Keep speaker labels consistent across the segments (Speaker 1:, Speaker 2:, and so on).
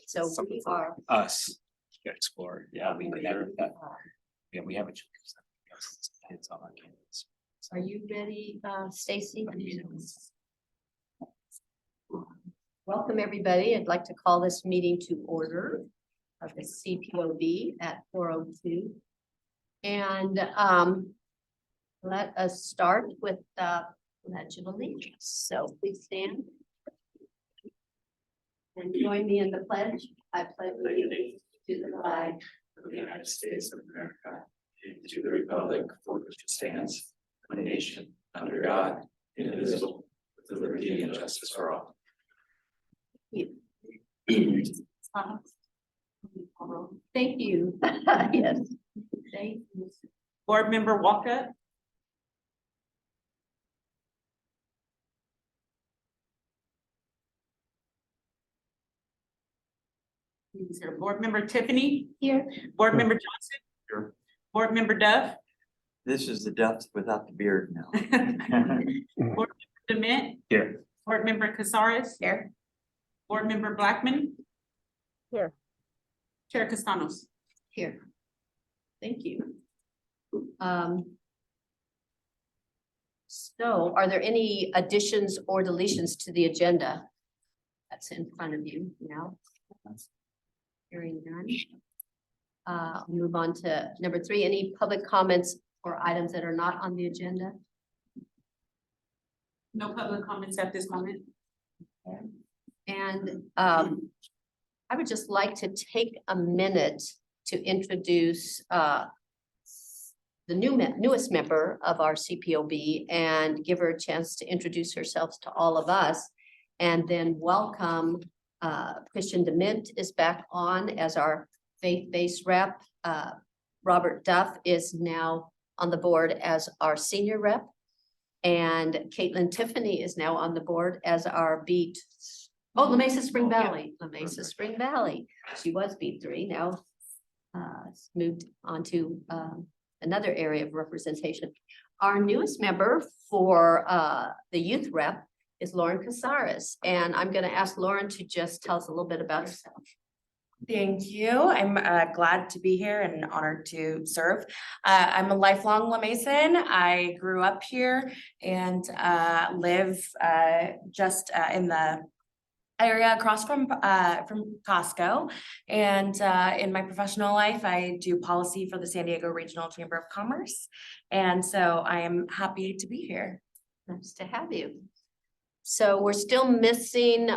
Speaker 1: So we are.
Speaker 2: Us. Explore, yeah, we could have that. Yeah, we have a. It's on our campus.
Speaker 1: Are you ready, Stacy? Welcome, everybody. I'd like to call this meeting to order of the CPOB at 4:02. And let us start with the Pledge of Allegiance. So please stand. And join me in the pledge. I pledge allegiance to the flag
Speaker 2: of the United States of America, and to the republic for which it stands, one nation, under God, indivisible, with liberty and justice for all.
Speaker 1: Thank you. Yes. Thank you.
Speaker 3: Board Member Walker. Board Member Tiffany.
Speaker 1: Here.
Speaker 3: Board Member Johnson.
Speaker 2: Here.
Speaker 3: Board Member Duff.
Speaker 4: This is the Duff without the beard now.
Speaker 3: Board Member Dement.
Speaker 2: Here.
Speaker 3: Board Member Casares.
Speaker 1: Here.
Speaker 3: Board Member Blackman.
Speaker 1: Here.
Speaker 3: Chair Castanos.
Speaker 1: Here. Thank you. So are there any additions or deletions to the agenda? That's in front of you now. Hearing none. I'll move on to number 3. Any public comments or items that are not on the agenda?
Speaker 3: No public comments at this moment.
Speaker 1: Okay. And I would just like to take a minute to introduce the newest member of our CPOB and give her a chance to introduce herself to all of us. And then welcome Christian Dement is back on as our faith-based rep. Robert Duff is now on the board as our senior rep. And Caitlin Tiffany is now on the board as our beat. Oh, La Mesa Spring Valley, La Mesa Spring Valley. She was beat 3, now moved on to another area of representation. Our newest member for the youth rep is Lauren Casares. And I'm going to ask Lauren to just tell us a little bit about herself.
Speaker 5: Thank you. I'm glad to be here and honored to serve. I'm a lifelong La Mason. I grew up here and live just in the area across from Costco. And in my professional life, I do policy for the San Diego Regional Chamber of Commerce. And so I am happy to be here.
Speaker 1: Nice to have you. So we're still missing,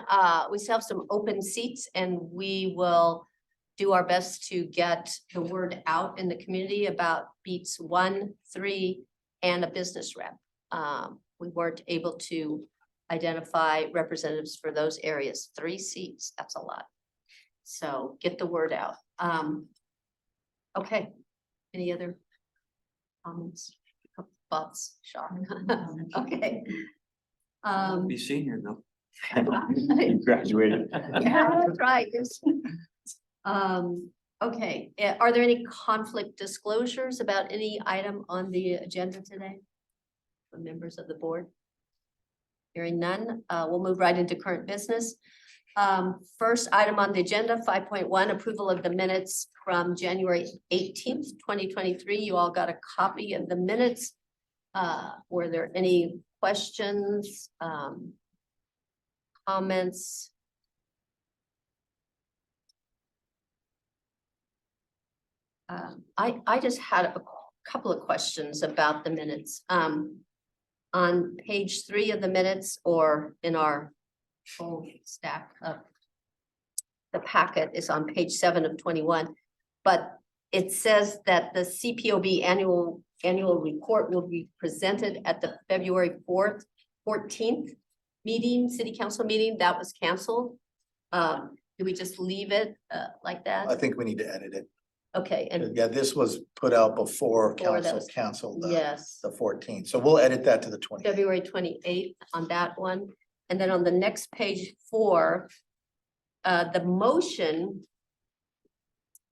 Speaker 1: we still have some open seats, and we will do our best to get the word out in the community about beats 1, 3, and a business rep. We weren't able to identify representatives for those areas. 3 seats, that's a lot. So get the word out. Okay, any other comments, thoughts, Sean? Okay.
Speaker 4: Be senior though.
Speaker 2: You graduated.
Speaker 1: Yeah, that's right. Yes. Okay, are there any conflict disclosures about any item on the agenda today? For members of the board? Hearing none, we'll move right into current business. First item on the agenda, 5.1, approval of the minutes from January 18th, 2023. You all got a copy of the minutes. Were there any questions, comments? I just had a couple of questions about the minutes. On page 3 of the minutes, or in our full stack of the packet is on page 7 of 21, but it says that the CPOB annual report will be presented at the February 14th meeting, city council meeting. That was canceled. Do we just leave it like that?
Speaker 6: I think we need to edit it.
Speaker 1: Okay, and
Speaker 6: Yeah, this was put out before
Speaker 1: Before that
Speaker 6: council
Speaker 1: was-
Speaker 6: canceled
Speaker 1: yes,
Speaker 6: the 14th. So we'll edit that to the 20th.
Speaker 1: February 28th on that one. And then on the next page 4, the motion,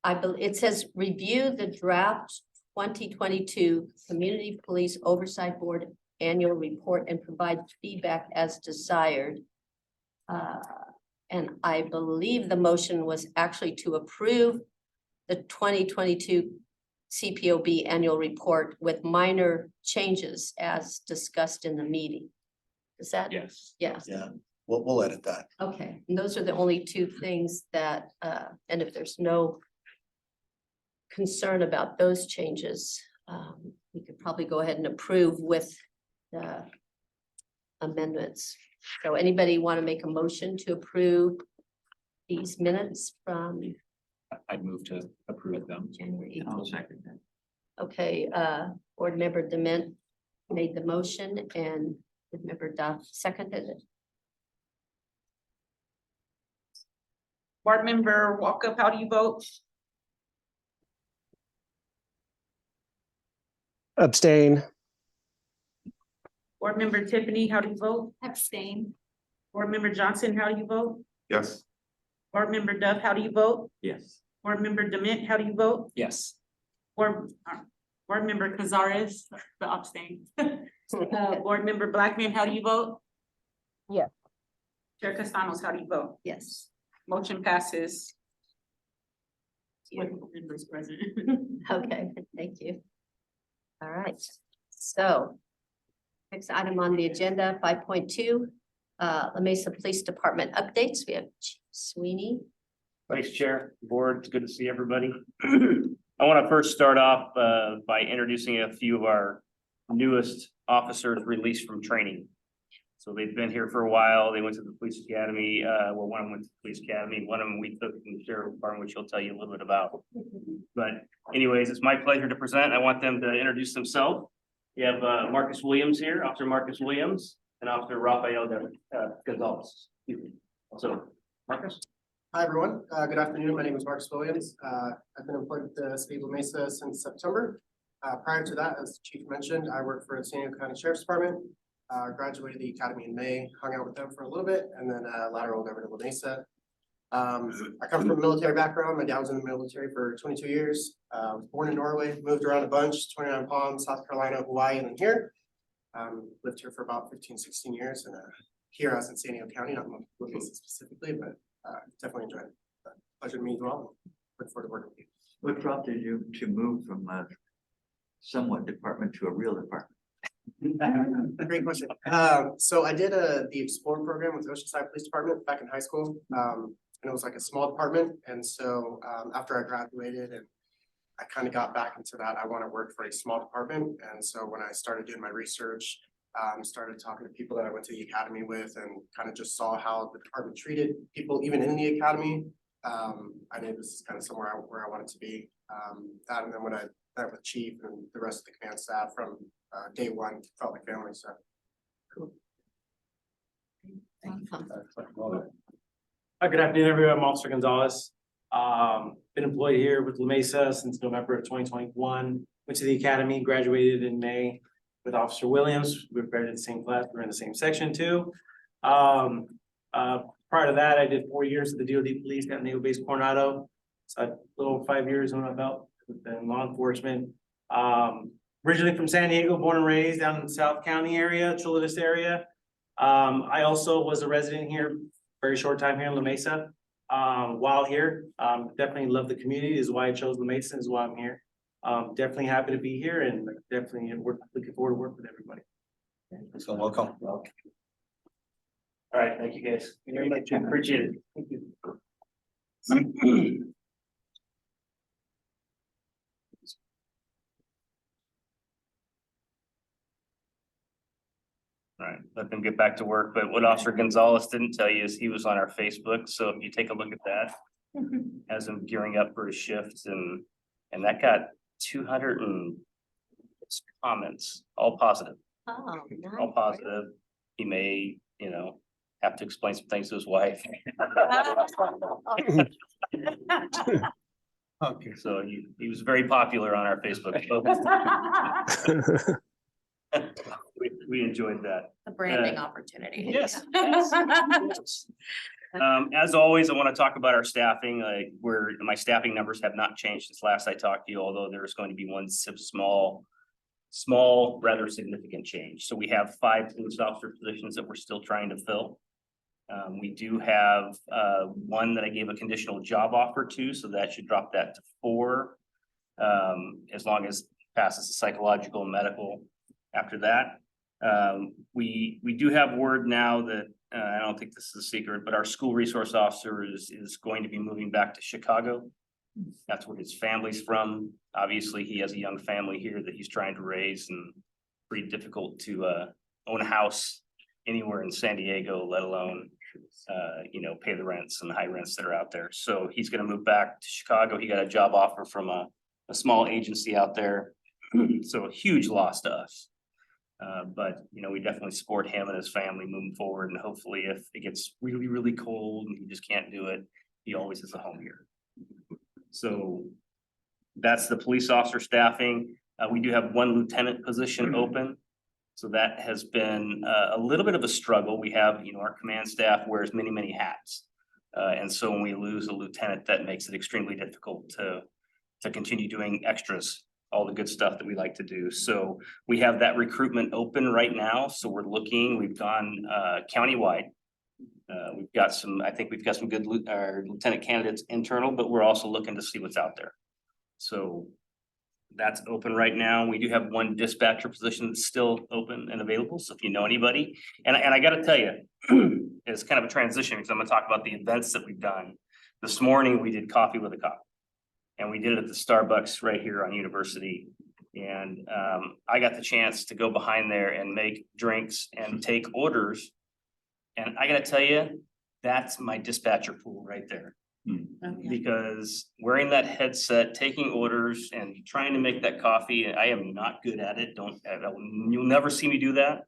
Speaker 1: I believe it says review the draft 2022 Community Police Oversight Board annual report and provide feedback as desired. And I believe the motion was actually to approve the 2022 CPOB annual report with minor changes as discussed in the meeting. Is that?
Speaker 2: Yes.
Speaker 1: Yes.
Speaker 6: Yeah, we'll edit that.
Speaker 1: Okay, and those are the only two things that, and if there's no concern about those changes, we could probably go ahead and approve with the amendments. So anybody want to make a motion to approve these minutes from
Speaker 2: I'd move to approve them.
Speaker 1: January
Speaker 4: I'll
Speaker 1: 18th?
Speaker 4: second that.
Speaker 1: Okay, Board Member Dement made the motion and Board Member Duff seconded it.
Speaker 3: Board Member Walkup, how do you vote?
Speaker 7: Abstain.
Speaker 3: Board Member Tiffany, how do you vote?
Speaker 1: Abstain.
Speaker 3: Board Member Johnson, how do you vote?
Speaker 2: Yes.
Speaker 3: Board Member Duff, how do you vote?
Speaker 4: Yes.
Speaker 3: Board Member Dement, how do you vote?
Speaker 2: Yes.
Speaker 3: Board Member Cazares, the abstain. Board Member Blackman, how do you vote?
Speaker 7: Yes.
Speaker 3: Chair Castanos, how do you vote?
Speaker 1: Yes.
Speaker 3: Motion passes. With members present.
Speaker 1: Okay, thank you. All right, so next item on the agenda, 5.2, La Mesa Police Department updates. We have Chief Sweeney.
Speaker 8: Vice Chair, Board, it's good to see everybody. I want to first start off by introducing a few of our newest officers released from training. So they've been here for a while. They went to the police academy. Well, one of them went to the police academy. One of them we took in the sheriff department, which he'll tell you a little bit about. But anyways, it's my pleasure to present. I want them to introduce themselves. You have Marcus Williams here, Officer Marcus Williams, and Officer Rafael Gonzalez. So, Marcus?
Speaker 9: Hi, everyone. Good afternoon. My name is Marcus Williams. I've been employed with the City of La Mesa since September. Prior to that, as the chief mentioned, I worked for the San Diego County Sheriff's Department. Graduated the academy in May, hung out with them for a little bit, and then lateraled over to La Mesa. I come from a military background. My dad was in the military for 22 years. Was born in Norway, moved around a bunch, 29 Palms, South Carolina, Hawaii, and then here. Lived here for about 15, 16 years, and here I was in San Diego County, not La Mesa specifically, but definitely enjoyed it. Pleasure to meet you all. Look forward to working with you.
Speaker 4: What prompted you to move from a somewhat department to a real department?
Speaker 9: Great question. So I did the Explore program with Oversight Police Department back in high school. And it was like a small department. And so after I graduated and I kind of got back into that, I want to work for a small department. And so when I started doing my research, started talking to people that I went to the academy with and kind of just saw how the department treated people even in the academy. I knew this is kind of somewhere where I wanted to be. That and then when I met with Chief and the rest of the command staff from day one, felt like family, so.
Speaker 10: Good afternoon, everyone. I'm Officer Gonzalez. Been employed here with La Mesa since November of 2021. Went to the academy, graduated in May with Officer Williams. We were in the same class. We were in the same section too. Prior to that, I did 4 years at the DoD Police at Naval Base Coronado. So a little over 5 years on my belt in law enforcement. Originally from San Diego, born and raised down in the South County area, Chula Vista area. I also was a resident here, very short time here in La Mesa. While here, definitely love the community, is why I chose La Mesa, is why I'm here. Definitely happy to be here and definitely looking forward to work with everybody.
Speaker 6: So welcome.
Speaker 8: All right, thank you guys. Very much, appreciate it. Thank you. All right, let them get back to work, but what Officer Gonzalez didn't tell you is he was on our Facebook, so if you take a look at that. As him gearing up for his shifts and that got 200 and comments, all positive,
Speaker 1: Oh,
Speaker 8: all
Speaker 1: nice.
Speaker 8: positive. He may, have to explain some things to his wife.
Speaker 6: Okay.
Speaker 8: So he was very popular on our Facebook. We enjoyed that.
Speaker 5: The branding opportunity.
Speaker 8: Yes. As always, I want to talk about our staffing, like where my staffing numbers have not changed since last I talked to you, although there's going to be one small, rather significant change. So we have 5 police officer positions that we're still trying to fill. We do have one that I gave a conditional job offer to, so that should drop that to 4. As long as passes the psychological and medical after that. We do have word now that, I don't think this is a secret, but our school resource officer is going to be moving back to Chicago. That's where his family's from. Obviously, he has a young family here that he's trying to raise, and pretty difficult to own a house anywhere in San Diego, let alone pay the rents and the high rents that are out there. So he's gonna move back to Chicago. He got a job offer from a small agency out there. So a huge loss to us. But we definitely support him and his family moving forward, and hopefully if it gets really, really cold and he just can't do it, he always has a home here. So that's the police officer staffing. We do have one lieutenant position open. So that has been a little bit of a struggle. We have, our command staff wears many, many hats. And so when we lose a lieutenant, that makes it extremely difficult to continue doing extras, all the good stuff that we like to do. So we have that recruitment open right now. So we're looking, we've gone countywide. I think we've got some good lieutenant candidates internal, but we're also looking to see what's out there. So that's open right now. We do have one dispatcher position that's still open and available. So if you know anybody, and I gotta tell you, it's kind of a transition because I'm gonna talk about the events that we've done. This morning, we did coffee with a cop. And we did it at the Starbucks right here on University. And I got the chance to go behind there and make drinks and take orders. And I gotta tell you, that's my dispatcher pool right there. Because wearing that headset, taking orders and trying to make that coffee, I am not good at it. You'll never see me do that.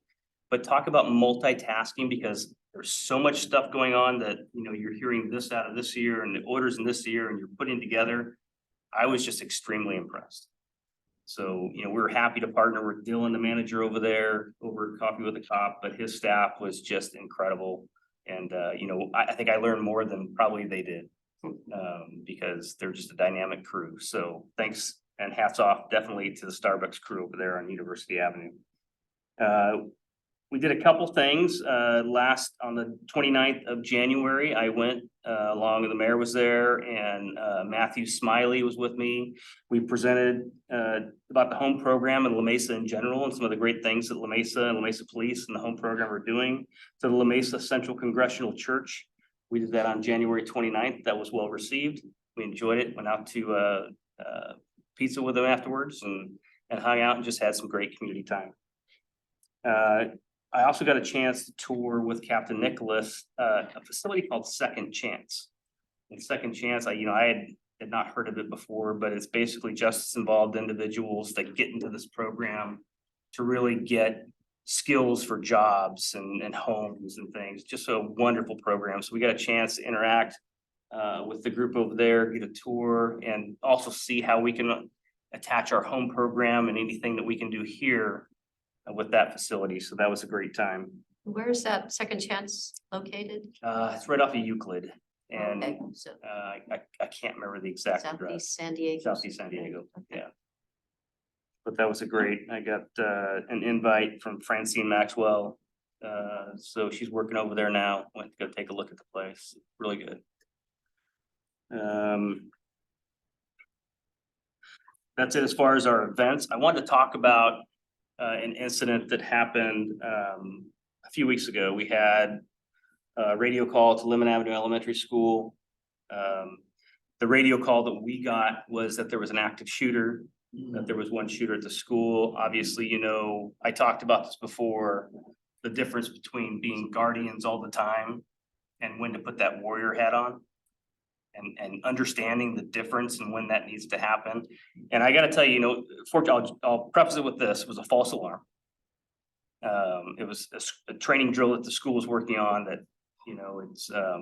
Speaker 8: But talk about multitasking, because there's so much stuff going on that, you're hearing this out of this year and the orders in this year and you're putting together. I was just extremely impressed. So, we were happy to partner with Dylan, the manager over there, over Coffee with a Cop, but his staff was just incredible. And, I think I learned more than probably they did. Because they're just a dynamic crew. So thanks and hats off definitely to the Starbucks crew over there on University Avenue. We did a couple things. Last on the 29th of January, I went along and the mayor was there, and Matthew Smiley was with me. We presented about the home program and La Mesa in general and some of the great things that La Mesa and La Mesa Police and the home program are doing to the La Mesa Central Congressional Church. We did that on January 29th. That was well received. We enjoyed it. Went out to pizza with them afterwards and hung out and just had some great community time. I also got a chance to tour with Captain Nicholas, a facility called Second Chance. And Second Chance, I had not heard of it before, but it's basically justice involved individuals that get into this program to really get skills for jobs and homes and things. Just a wonderful program. So we got a chance to interact with the group over there, get a tour, and also see how we can attach our home program and anything that we can do here with that facility. So that was a great time.
Speaker 1: Where is that Second Chance located?
Speaker 8: It's right off of Euclid, and
Speaker 1: Okay, so
Speaker 8: I can't remember the exact address.
Speaker 1: Southeast San Diego.
Speaker 8: Southeast San Diego,
Speaker 1: Okay.
Speaker 8: yeah. But that was a great, I got an invite from Francine Maxwell. So she's working over there now. Went to go take a look at the place. Really good. That's it as far as our events. I wanted to talk about an incident that happened a few weeks ago. We had a radio call to Lemon Avenue Elementary School. The radio call that we got was that there was an active shooter, that there was one shooter at the school. Obviously, I talked about this before, the difference between being guardians all the time and when to put that warrior hat on. And understanding the difference and when that needs to happen. And I gotta tell you, fortunately, I'll preface it with this, it was a false alarm. It was a training drill that the school was working on that,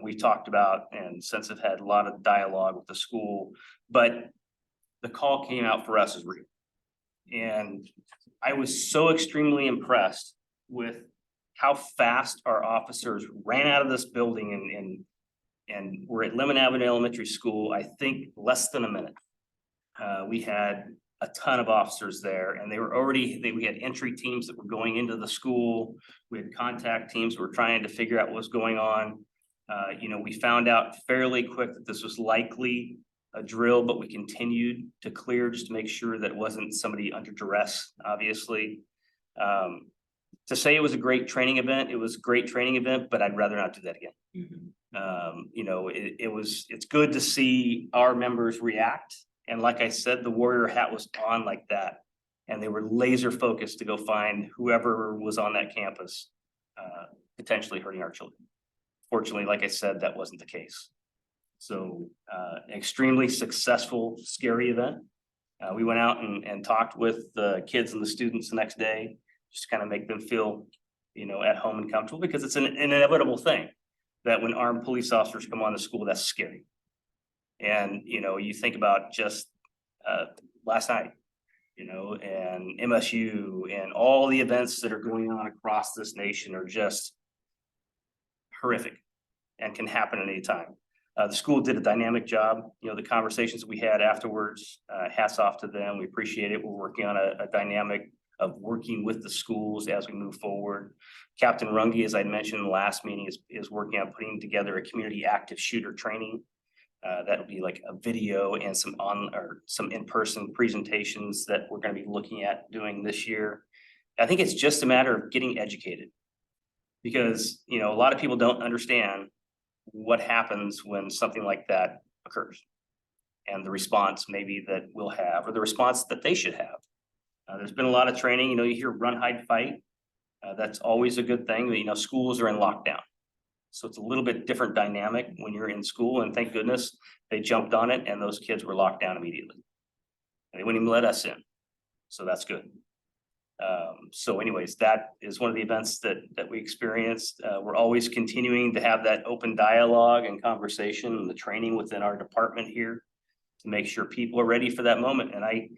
Speaker 8: we talked about and since have had a lot of dialogue with the school, but the call came out for us as real. And I was so extremely impressed with how fast our officers ran out of this building and we're at Lemon Avenue Elementary School, I think less than a minute. We had a ton of officers there and we had entry teams that were going into the school. We had contact teams who were trying to figure out what was going on. We found out fairly quick that this was likely a drill, but we continued to clear just to make sure that it wasn't somebody under duress, obviously. To say it was a great training event, it was a great training event, but I'd rather not do that again. It's good to see our members react. And like I said, the warrior hat was on like that. And they were laser focused to go find whoever was on that campus, potentially hurting our children. Fortunately, like I said, that wasn't the case. So extremely successful, scary event. We went out and talked with the kids and the students the next day, just to kind of make them feel, at home and comfortable, because it's an inevitable thing that when armed police officers come on the school, that's scary. And, you think about just last night, and MSU and all the events that are going on across this nation are just horrific and can happen at any time. The school did a dynamic job. The conversations we had afterwards, hats off to them. We appreciate it. We're working on a dynamic of working with the schools as we move forward. Captain Runge, as I mentioned in the last meeting, is working on putting together a community active shooter training. That'll be like a video and some in-person presentations that we're going to be looking at doing this year. I think it's just a matter of getting educated, because a lot of people don't understand what happens when something like that occurs, and the response maybe that we'll have, or the response that they should have. There's been a lot of training. You hear run, hide, fight. That's always a good thing. But schools are in lockdown, so it's a little bit different dynamic when you're in school. And thank goodness they jumped on it, and those kids were locked down immediately. And they wouldn't even let us in, so that's good. So anyways, that is one of the events that we experienced. We're always continuing to have that open dialogue and conversation and the training within our department here to make sure people are ready for that moment. And I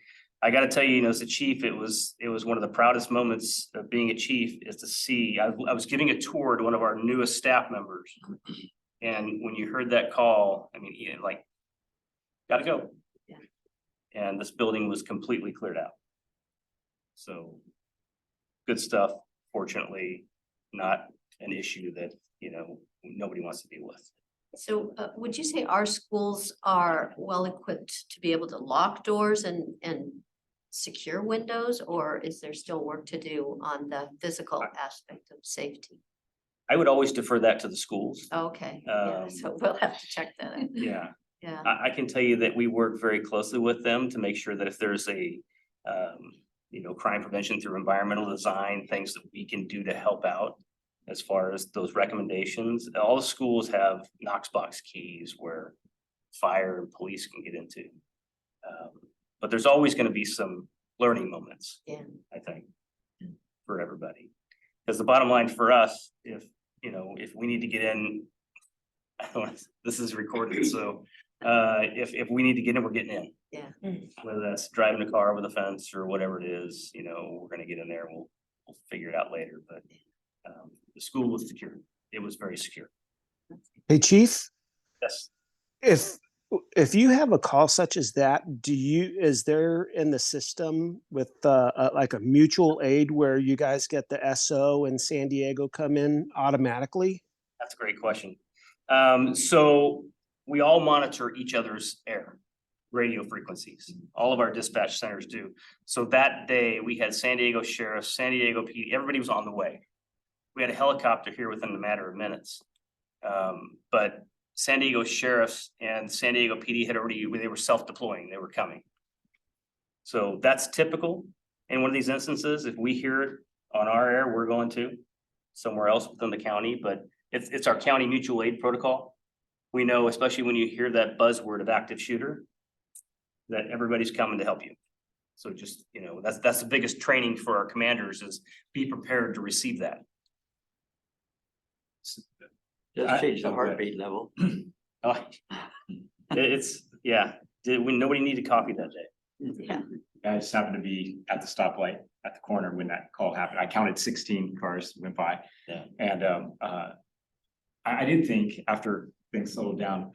Speaker 8: got to tell you, as a chief, it was one of the proudest moments of being a chief, is to see, I was giving a tour to one of our newest staff members. And when you heard that call, gotta go.
Speaker 1: Yeah.
Speaker 8: And this building was completely cleared out. So good stuff. Fortunately, not an issue that, nobody wants to deal with.
Speaker 1: So would you say our schools are well equipped to be able to lock doors and secure windows, or is there still work to do on the physical aspect of safety?
Speaker 8: I would always defer that to the schools.
Speaker 1: Okay, yeah, so we'll have to check that out.
Speaker 8: Yeah.
Speaker 1: Yeah,
Speaker 8: I can tell you that we work very closely with them to make sure that if there's a, crime prevention through environmental design, things that we can do to help out as far as those recommendations. All the schools have Knox box keys where fire and police can get into. But there's always going to be some learning moments,
Speaker 1: yeah.
Speaker 8: I think, for everybody. Because the bottom line for us, if we need to get in, this is recorded, so if we need to get in, we're getting in.
Speaker 1: Yeah.
Speaker 8: Whether that's driving a car over the fence or whatever it is, we're gonna get in there. We'll figure it out later. But the school was secure. It was very secure.
Speaker 7: Hey, Chief,
Speaker 8: Yes.
Speaker 7: if you have a call such as that, is there in the system with like a mutual aid where you guys get the SO and San Diego come in automatically?
Speaker 8: That's a great question. So we all monitor each other's radio frequencies. All of our dispatch centers do. So that day we had San Diego Sheriff, San Diego PD, everybody was on the way. We had a helicopter here within a matter of minutes. But San Diego Sheriffs and San Diego PD they were self-deploying, they were coming. So that's typical in one of these instances. If we hear it on our air, we're going to somewhere else within the county, but it's our county mutual aid protocol. We know, especially when you hear that buzzword of active shooter, that everybody's coming to help you. So just, that's the biggest training for our commanders, is be prepared to receive that.
Speaker 4: Just change the heartbeat level.
Speaker 8: Nobody needed coffee that day.
Speaker 1: Yeah.
Speaker 11: I just happened to be at the stoplight at the corner when that call happened. I counted 16 cars went by.
Speaker 8: Yeah.
Speaker 11: And I did think, after things settled down,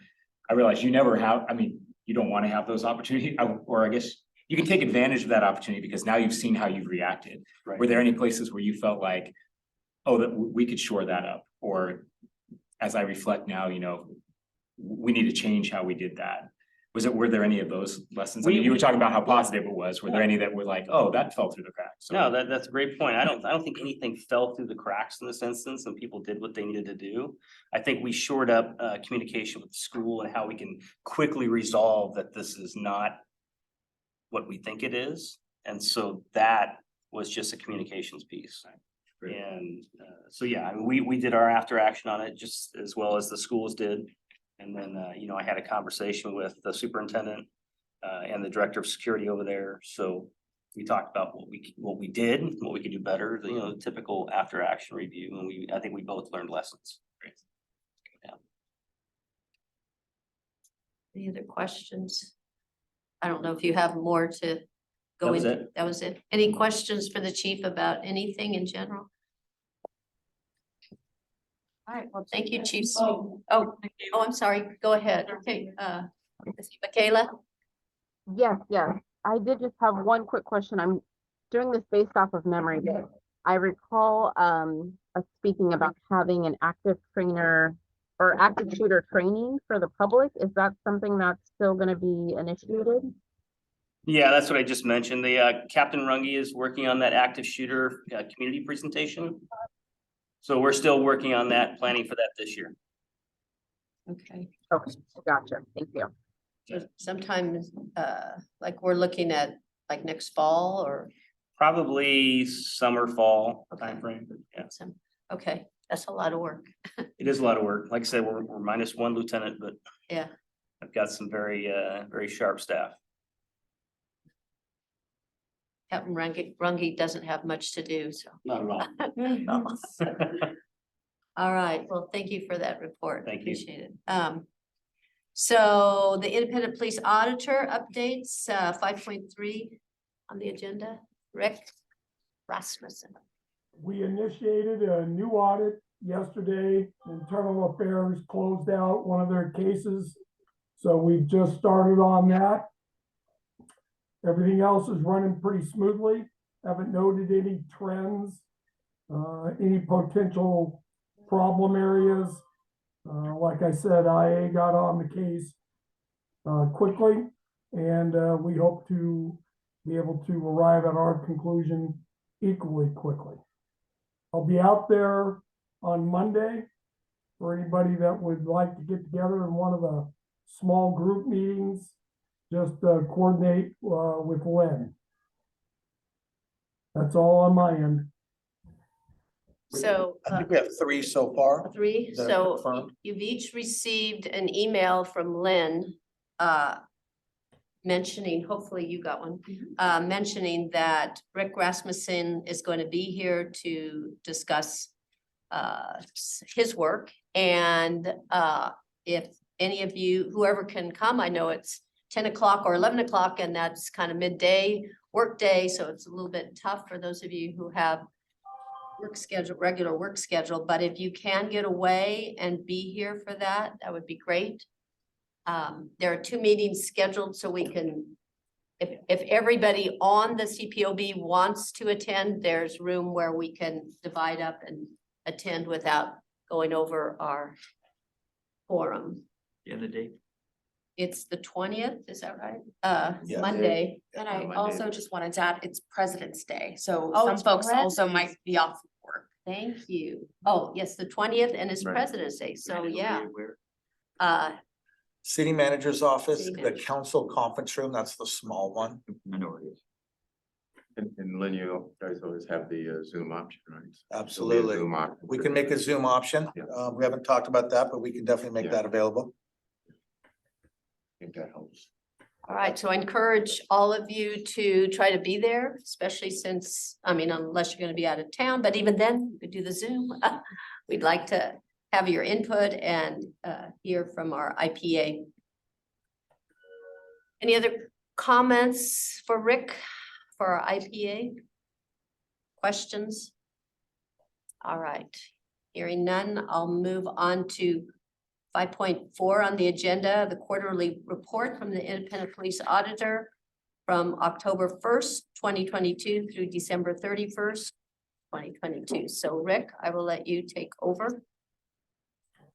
Speaker 11: I realized you don't want to have those opportunities, or I guess you can take advantage of that opportunity because now you've seen how you've reacted.
Speaker 8: Right.
Speaker 11: Were there any places where you felt like, oh, that we could shore that up, or as I reflect now, we need to change how we did that. Were there any of those lessons? I mean, you were talking about how positive it was. Were there any that were like, oh, that fell through the cracks?
Speaker 8: No, that's a great point. I don't think anything fell through the cracks in this instance and people did what they needed to do. I think we shored up communication with the school and how we can quickly resolve that this is not what we think it is. And so that was just a communications piece.
Speaker 11: Great.
Speaker 8: And so, yeah, I mean, we did our after action on it just as well as the schools did. And then, I had a conversation with the superintendent and the director of security over there. So we talked about what we did, what we could do better, the typical after action review. And I think we both learned lessons. Yeah.
Speaker 1: Any other questions? I don't know if you have more to go
Speaker 8: That was
Speaker 1: into.
Speaker 8: it.
Speaker 1: That was it. Any questions for the chief about anything in general? All right, well, thank you, Chief. Oh, I'm sorry. Go ahead. Okay, Michaela?
Speaker 12: Yes, yes. I did just have one quick question. I'm doing this based off of memory. I recall us speaking about having an active trainer or active shooter training for the public. Is that something that's still going to be initiated?
Speaker 8: Yeah, that's what I just mentioned. The Captain Runge is working on that active shooter community presentation. So we're still working on that, planning for that this year.
Speaker 1: Okay.
Speaker 12: Okay, gotcha. Thank you.
Speaker 1: So sometimes, like we're looking at like next fall or
Speaker 8: Probably summer, fall
Speaker 1: Okay.
Speaker 8: timeframe. Yeah,
Speaker 1: some, okay, that's a lot of work.
Speaker 8: it is a lot of work. Like I said, we're -1 lieutenant, but
Speaker 1: Yeah.
Speaker 8: I've got some very sharp staff.
Speaker 1: Captain Runge doesn't have much to do, so.
Speaker 8: Not at all.
Speaker 1: No. All right, well, thank you for that report.
Speaker 8: Thank you.
Speaker 1: Appreciate it. So the independent police auditor updates, 5.3 on the agenda. Rick Rasmussen.
Speaker 13: We initiated a new audit yesterday. Internal Affairs closed out one of their cases. So we've just started on that. Everything else is running pretty smoothly. Haven't noted any trends, any potential problem areas. Like I said, IA got on the case quickly, and we hope to be able to arrive at our conclusion equally quickly. I'll be out there on Monday for anybody that would like to get together in one of the small group meetings. Just coordinate with Lynn. That's all on my end.
Speaker 1: So
Speaker 6: I think we have 3 so far.
Speaker 1: 3,
Speaker 6: that are
Speaker 1: so
Speaker 6: confirmed.
Speaker 1: you've each received an email from Lynn mentioning, hopefully you got one, mentioning that Rick Rasmussen is going to be here to discuss his work. And if any of you, whoever can come, I know it's 10 o'clock or 11 o'clock, and that's kind of midday work day. So it's a little bit tough for those of you who have regular work schedule, but if you can get away and be here for that, that would be great. There are 2 meetings scheduled, so we can, if everybody on the CPOB wants to attend, there's room where we can divide up and attend without going over our quorum.
Speaker 4: In the date.
Speaker 1: It's the 20th, is that right?
Speaker 6: Yeah.
Speaker 1: Monday.
Speaker 5: And I
Speaker 4: Monday.
Speaker 5: also just wanted to add, it's President's Day, so
Speaker 1: Oh,
Speaker 5: some
Speaker 1: it's
Speaker 5: folks also
Speaker 1: President's
Speaker 5: might be off work.
Speaker 1: Thank you. Oh, yes, the 20th, and it's
Speaker 4: Right.
Speaker 1: President's Day, so
Speaker 4: Right,
Speaker 1: yeah.
Speaker 4: we're-
Speaker 6: City manager's office,
Speaker 1: City
Speaker 6: the
Speaker 1: manager.
Speaker 6: council conference room, that's the small one.
Speaker 4: Minorities.
Speaker 14: And Lynn, you guys always have the Zoom option, right?
Speaker 6: Absolutely.
Speaker 14: Zoom option
Speaker 6: We
Speaker 14: for-
Speaker 6: can make a Zoom option.
Speaker 14: Yeah.
Speaker 6: We haven't talked about that, but we can definitely make
Speaker 14: Yeah.
Speaker 6: that available.
Speaker 14: I think that helps.
Speaker 1: All right, so I encourage all of you to try to be there, especially since, I mean, unless you're gonna be out of town, but even then, you could do the Zoom. We'd like to have your input and hear from our IPA. Any other comments for Rick for our IPA? Questions? All right, hearing none, I'll move on to 5.4 on the agenda, the quarterly report from the independent police auditor from October 1st, 2022 through December 31st, 2022. So Rick, I will let you take over.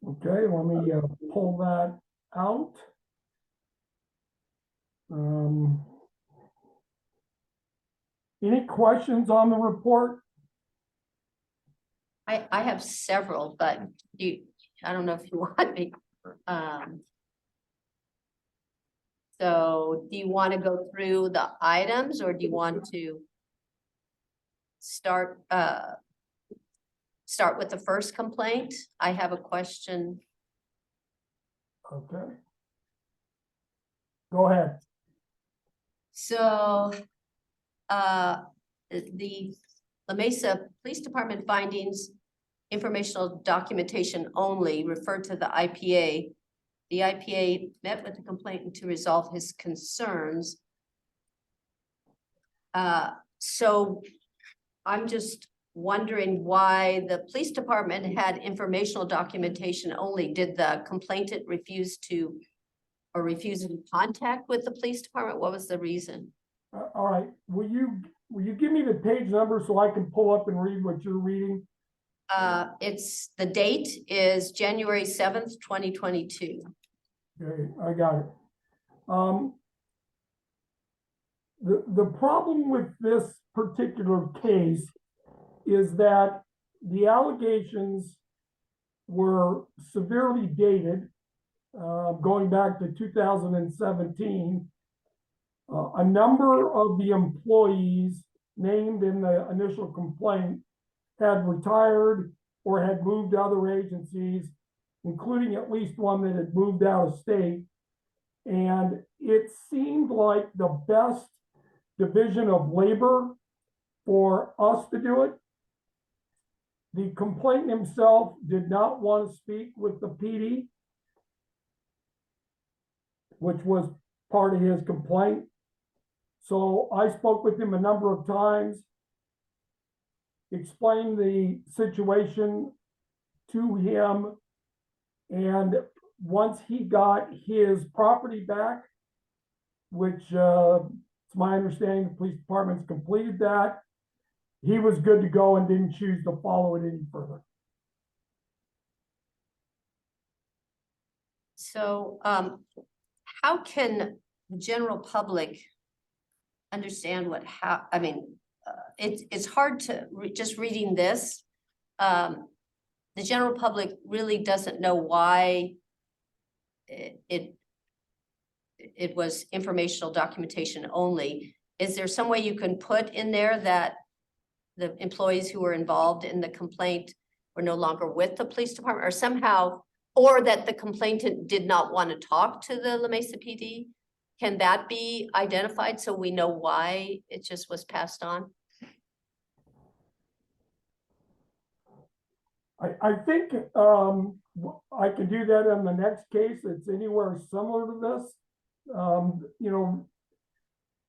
Speaker 13: Okay, let me pull that out. Any questions on the report?
Speaker 1: I have several, but I don't know if you want me. So do you want to go through the items or do you want to start with the first complaint? I have a question.
Speaker 13: Okay. Go ahead.
Speaker 1: So, the La Mesa Police Department findings, informational documentation only, refer to the IPA. The IPA met with the complainant to resolve his concerns. So I'm just wondering why the police department had informational documentation only. Did the complainant refuse in contact with the police department? What was the reason?
Speaker 13: All right, will you give me the page number so I can pull up and read what you're reading?
Speaker 1: The date is January 7th, 2022.
Speaker 13: Okay, I got it. The problem with this particular case is that the allegations were severely dated, going back to 2017. A number of the employees named in the initial complaint had retired or had moved to other agencies, including at least one that had moved out of state. And it seemed like the best division of labor for us to do it. The complainant himself did not want to speak with the PD, which was part of his complaint. So I spoke with him a number of times, explained the situation to him, and once he got his property back, which it's my understanding the police department's completed that, he was good to go and didn't choose to follow it any further.
Speaker 1: So how can the general public understand it's hard to just reading this. The general public really doesn't know why it was informational documentation only. Is there some way you can put in there that the employees who were involved in the complaint were no longer with the police department, or somehow, or that the complainant did not want to talk to the La Mesa PD? Can that be identified so we know why it just was passed on?
Speaker 13: I think I can do that in the next case. It's anywhere similar to this.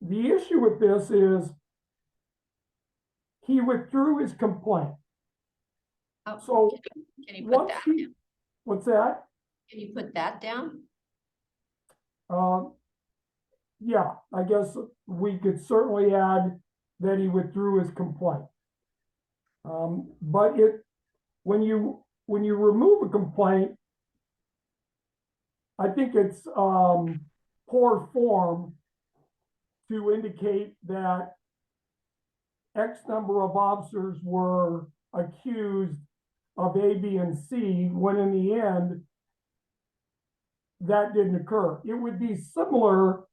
Speaker 13: The issue with this is he withdrew his complaint.
Speaker 1: Oh,
Speaker 13: So
Speaker 1: can you put that down?
Speaker 13: What's that?
Speaker 1: Can you put that down?
Speaker 13: Yeah, I guess we could certainly add that he withdrew his complaint. But when you remove a complaint, I think it's poor form to indicate that X number of officers were accused of A, B, and C, when in the end, that didn't occur. It would be similar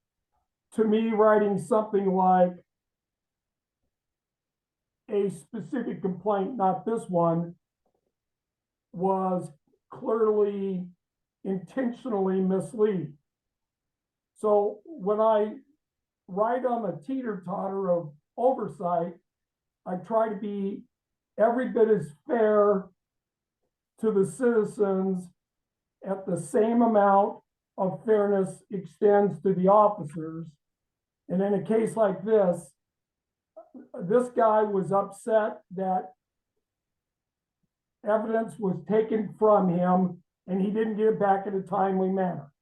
Speaker 13: to me writing something like a specific complaint, not this one, was clearly intentionally misleading. So when I write on the teeter-totter of oversight, I try to be every bit as fair to the citizens at the same amount of fairness extends to the officers. And in a case like this guy was upset that evidence was taken from him and he didn't get it back in a timely manner.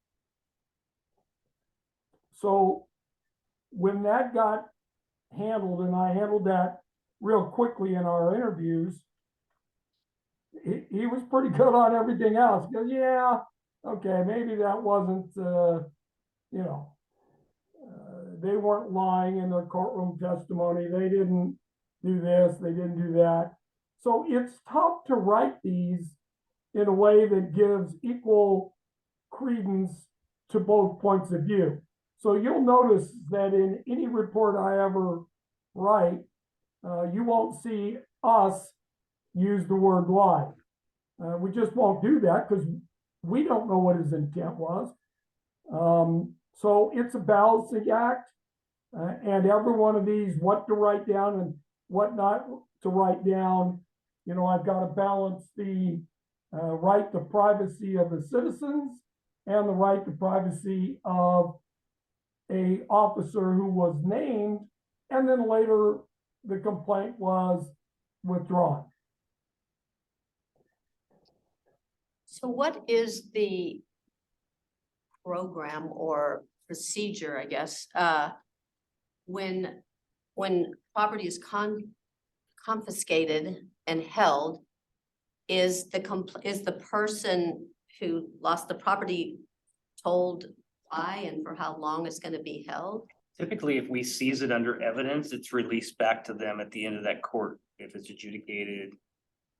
Speaker 13: So when that got handled, and I handled that real quickly in our interviews, he was pretty good on everything else. He goes, yeah, okay, maybe that wasn't, you know, they weren't lying in their courtroom testimony. They didn't do this, they didn't do that. So it's tough to write these in a way that gives equal credence to both points of view. So you'll notice that in any report I ever write, you won't see us use the word lie. We just won't do that because we don't know what his intent was. So it's a balancing act. And every one of these, what to write down and what not to write down, you know, I've got to balance the right to privacy of the citizens and the right to privacy of a officer who was named, and then later the complaint was withdrawn.
Speaker 1: So what is the program or procedure, I guess, when property is confiscated and held? Is the person who lost the property told why and for how long it's gonna be held?
Speaker 8: Typically, if we seize it under evidence, it's released back to them at the end of that court, if it's adjudicated.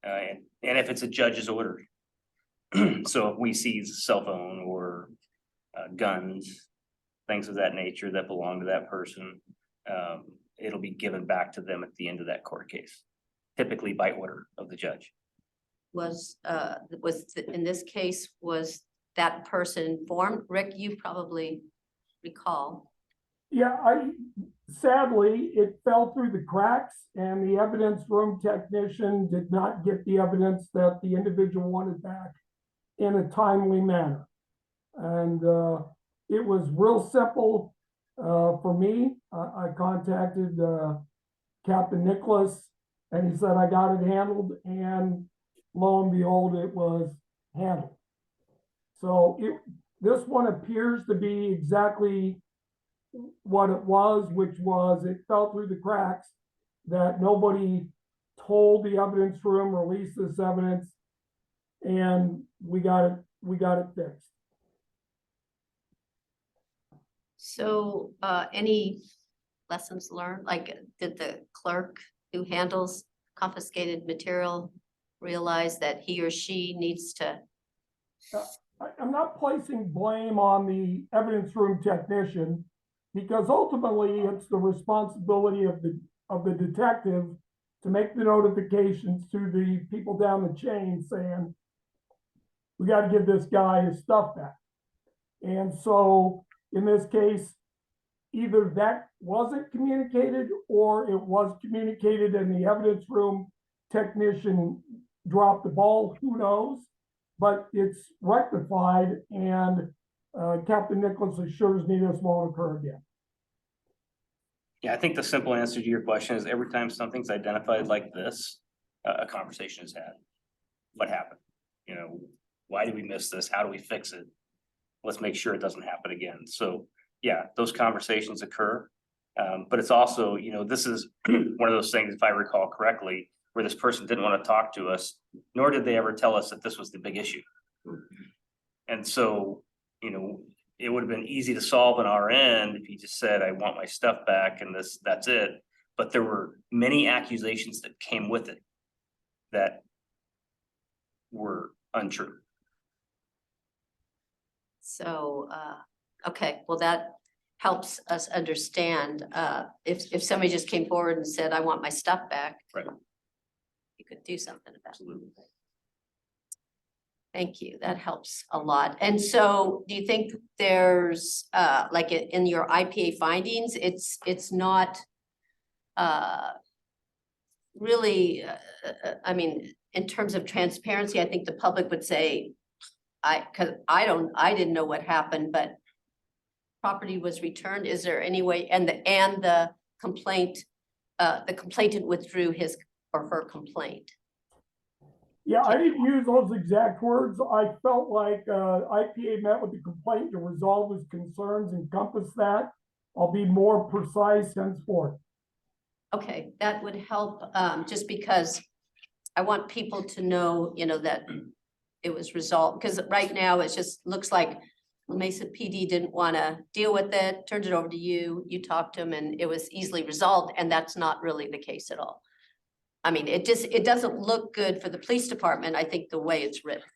Speaker 8: And if it's a judge's order. So if we seize a cell phone or guns, things of that nature that belong to that person, it'll be given back to them at the end of that court case, typically by order of the judge.
Speaker 1: In this case, was that person informed? Rick, you probably recall.
Speaker 13: Yeah, sadly, it fell through the cracks and the evidence room technician did not get the evidence that the individual wanted back in a timely manner. And it was real simple for me. I contacted Captain Nicholas and he said, I got it handled, and lo and behold, it was handled. So this one appears to be exactly what it was, which was it fell through the cracks that nobody told the evidence room, release this evidence, and we got it fixed.
Speaker 1: So any lessons learned? Like, did the clerk who handles confiscated material realize that he or she needs to?
Speaker 13: I'm not placing blame on the evidence room technician, because ultimately it's the responsibility of the detective to make the notifications to the people down the chain saying, we got to give this guy his stuff back. And so in this case, either that wasn't communicated or it was communicated and the evidence room technician dropped the ball, who knows? But it's rectified, and Captain Nicholas assures me this won't occur again.
Speaker 8: Yeah, I think the simple answer to your question is every time something's identified like this, a conversation is had. What happened? You know, why did we miss this? How do we fix it? Let's make sure it doesn't happen again. So yeah, those conversations occur. But it's also, you know, this is one of those things, if I recall correctly, where this person didn't want to talk to us, nor did they ever tell us that this was the big issue. And so, you know, it would have been easy to solve on our end if he just said, I want my stuff back and that's it. But there were many accusations that came with it that were untrue.
Speaker 1: So, okay, well, that helps us understand, if somebody just came forward and said, I want my stuff back.
Speaker 8: Right.
Speaker 1: You could do something about it. Thank you, that helps a lot. And so do you think there's, like in your IPA findings, it's not really, I mean, in terms of transparency, I think the public would say, I didn't know what happened, but property was returned. Is there any way, and the complainant withdrew his or her complaint?
Speaker 13: Yeah, I didn't use those exact words. I felt like IPA met with the complaint to resolve his concerns, encompass that. I'll be more precise henceforth.
Speaker 1: Okay, that would help, just because I want people to know, you know, that it was resolved, because right now it just looks like Mesa PD didn't want to deal with it, turned it over to you, you talked to them, and it was easily resolved, and that's not really the case at all. I mean, it doesn't look good for the police department, I think, the way it's written.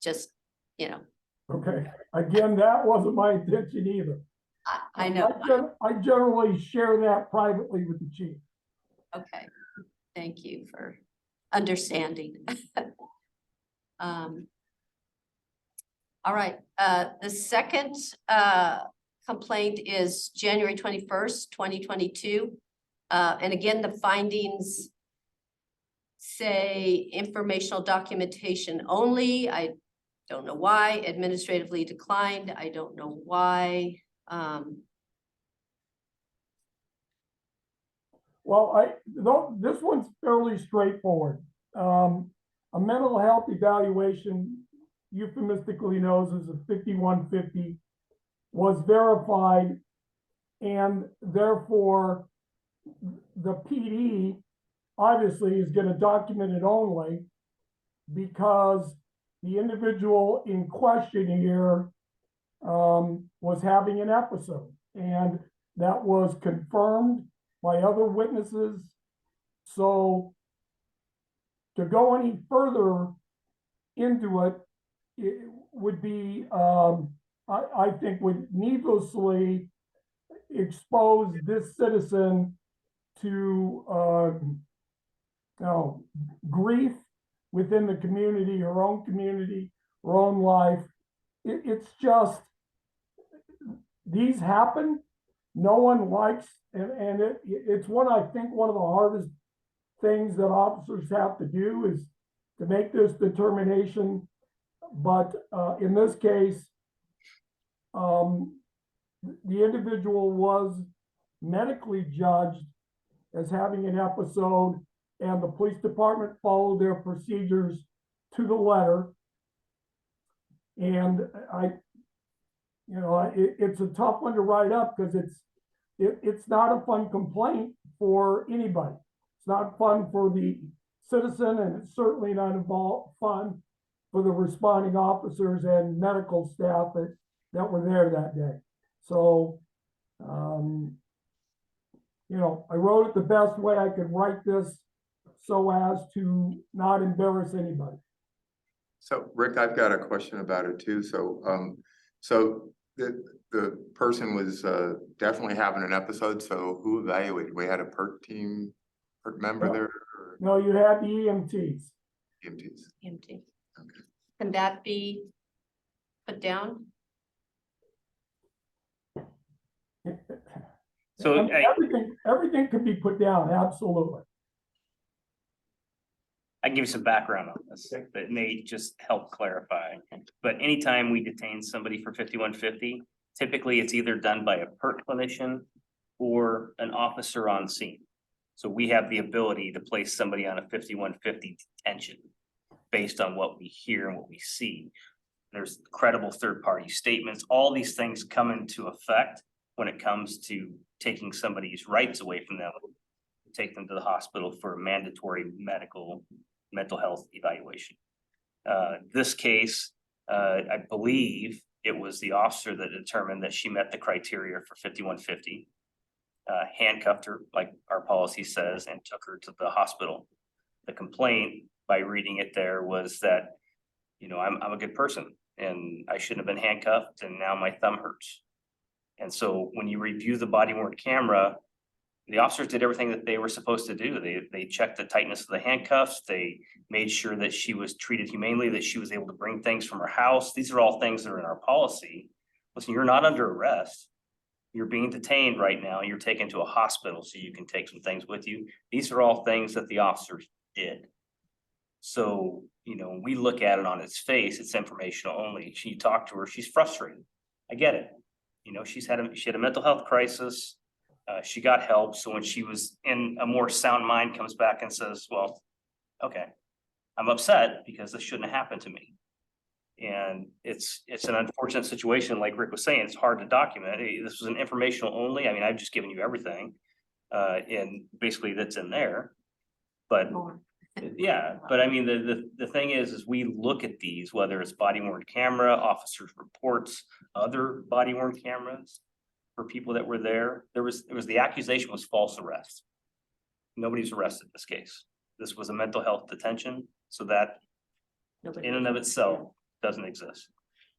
Speaker 1: Just, you know,
Speaker 13: Okay, again, that wasn't my intention either.
Speaker 1: I know,
Speaker 13: I generally share that privately with the chief.
Speaker 1: okay, thank you for understanding. All right, the second complaint is January 21st, 2022. And again, the findings say informational documentation only. I don't know why. Administratively declined. I don't know why.
Speaker 13: Well, this one's fairly straightforward. A mental health evaluation, euphemistically known as a 5150, was verified, and therefore the PD obviously is going to document it only because the individual in question here was having an episode, and that was confirmed by other witnesses. So to go any further into it, it would be, I think, would needlessly expose this citizen to grief within the community, her own life. It's just, these happen. No one likes, and it's I think one of the hardest things that officers have to do is to make this determination. But in this case, the individual was medically judged as having an episode, and the police department followed their procedures to the letter. And it's a tough one to write up because it's not a fun complaint for anybody. It's not fun for the citizen, and it's certainly not fun for the responding officers and medical staff that were there that day. So, I wrote it the best way I could write this so as to not embarrass anybody.
Speaker 14: So Rick, I've got a question about it too. So, so the person was definitely having an episode. So who evaluated? We had a PERT team, PERT member there? Or
Speaker 13: No, you had the EMTs.
Speaker 14: EMTs.
Speaker 1: EMT.
Speaker 14: Okay.
Speaker 1: Can that be put down?
Speaker 8: So
Speaker 13: I mean, everything could be put down, absolutely.
Speaker 8: I can give you some background on this that may just help clarify. But anytime we detain somebody for 5150, typically it's either done by a PERT clinician or an officer on scene. So we have the ability to place somebody on a 5150 detention based on what we hear and what we see. There's credible third-party statements. All these things come into effect when it comes to taking somebody's rights away from them, take them to the hospital for a mandatory mental health evaluation. This case, I believe it was the officer that determined that she met the criteria for 5150, handcuffed her, like our policy says, and took her to the hospital. The complaint, by reading it there, was that, I'm a good person and I shouldn't have been handcuffed, and now my thumb hurts. And so when you review the body worn camera, the officers did everything that they were supposed to do. They checked the tightness of the handcuffs. They made sure that she was treated humanely, that she was able to bring things from her house. These are all things that are in our policy. Listen, you're not under arrest. You're being detained right now. You're taken to a hospital so you can take some things with you. These are all things that the officers did. So, we look at it on its face, it's informational only. She talked to her, she's frustrated. I get it. She had a mental health crisis. She got help. So when she was in a more sound mind, comes back and says, well, okay, I'm upset because this shouldn't have happened to me. And it's an unfortunate situation. Like Rick was saying, it's hard to document. This was an informational only. I mean, I've just given you everything and basically that's in there. But Yeah, but I mean, the thing is we look at these, whether it's body worn camera, officers' reports, other body worn cameras. For people that were there, it was the accusation was false arrest. Nobody's arrested in this case. This was a mental health detention, so that
Speaker 1: Nobody
Speaker 8: in and of itself doesn't exist.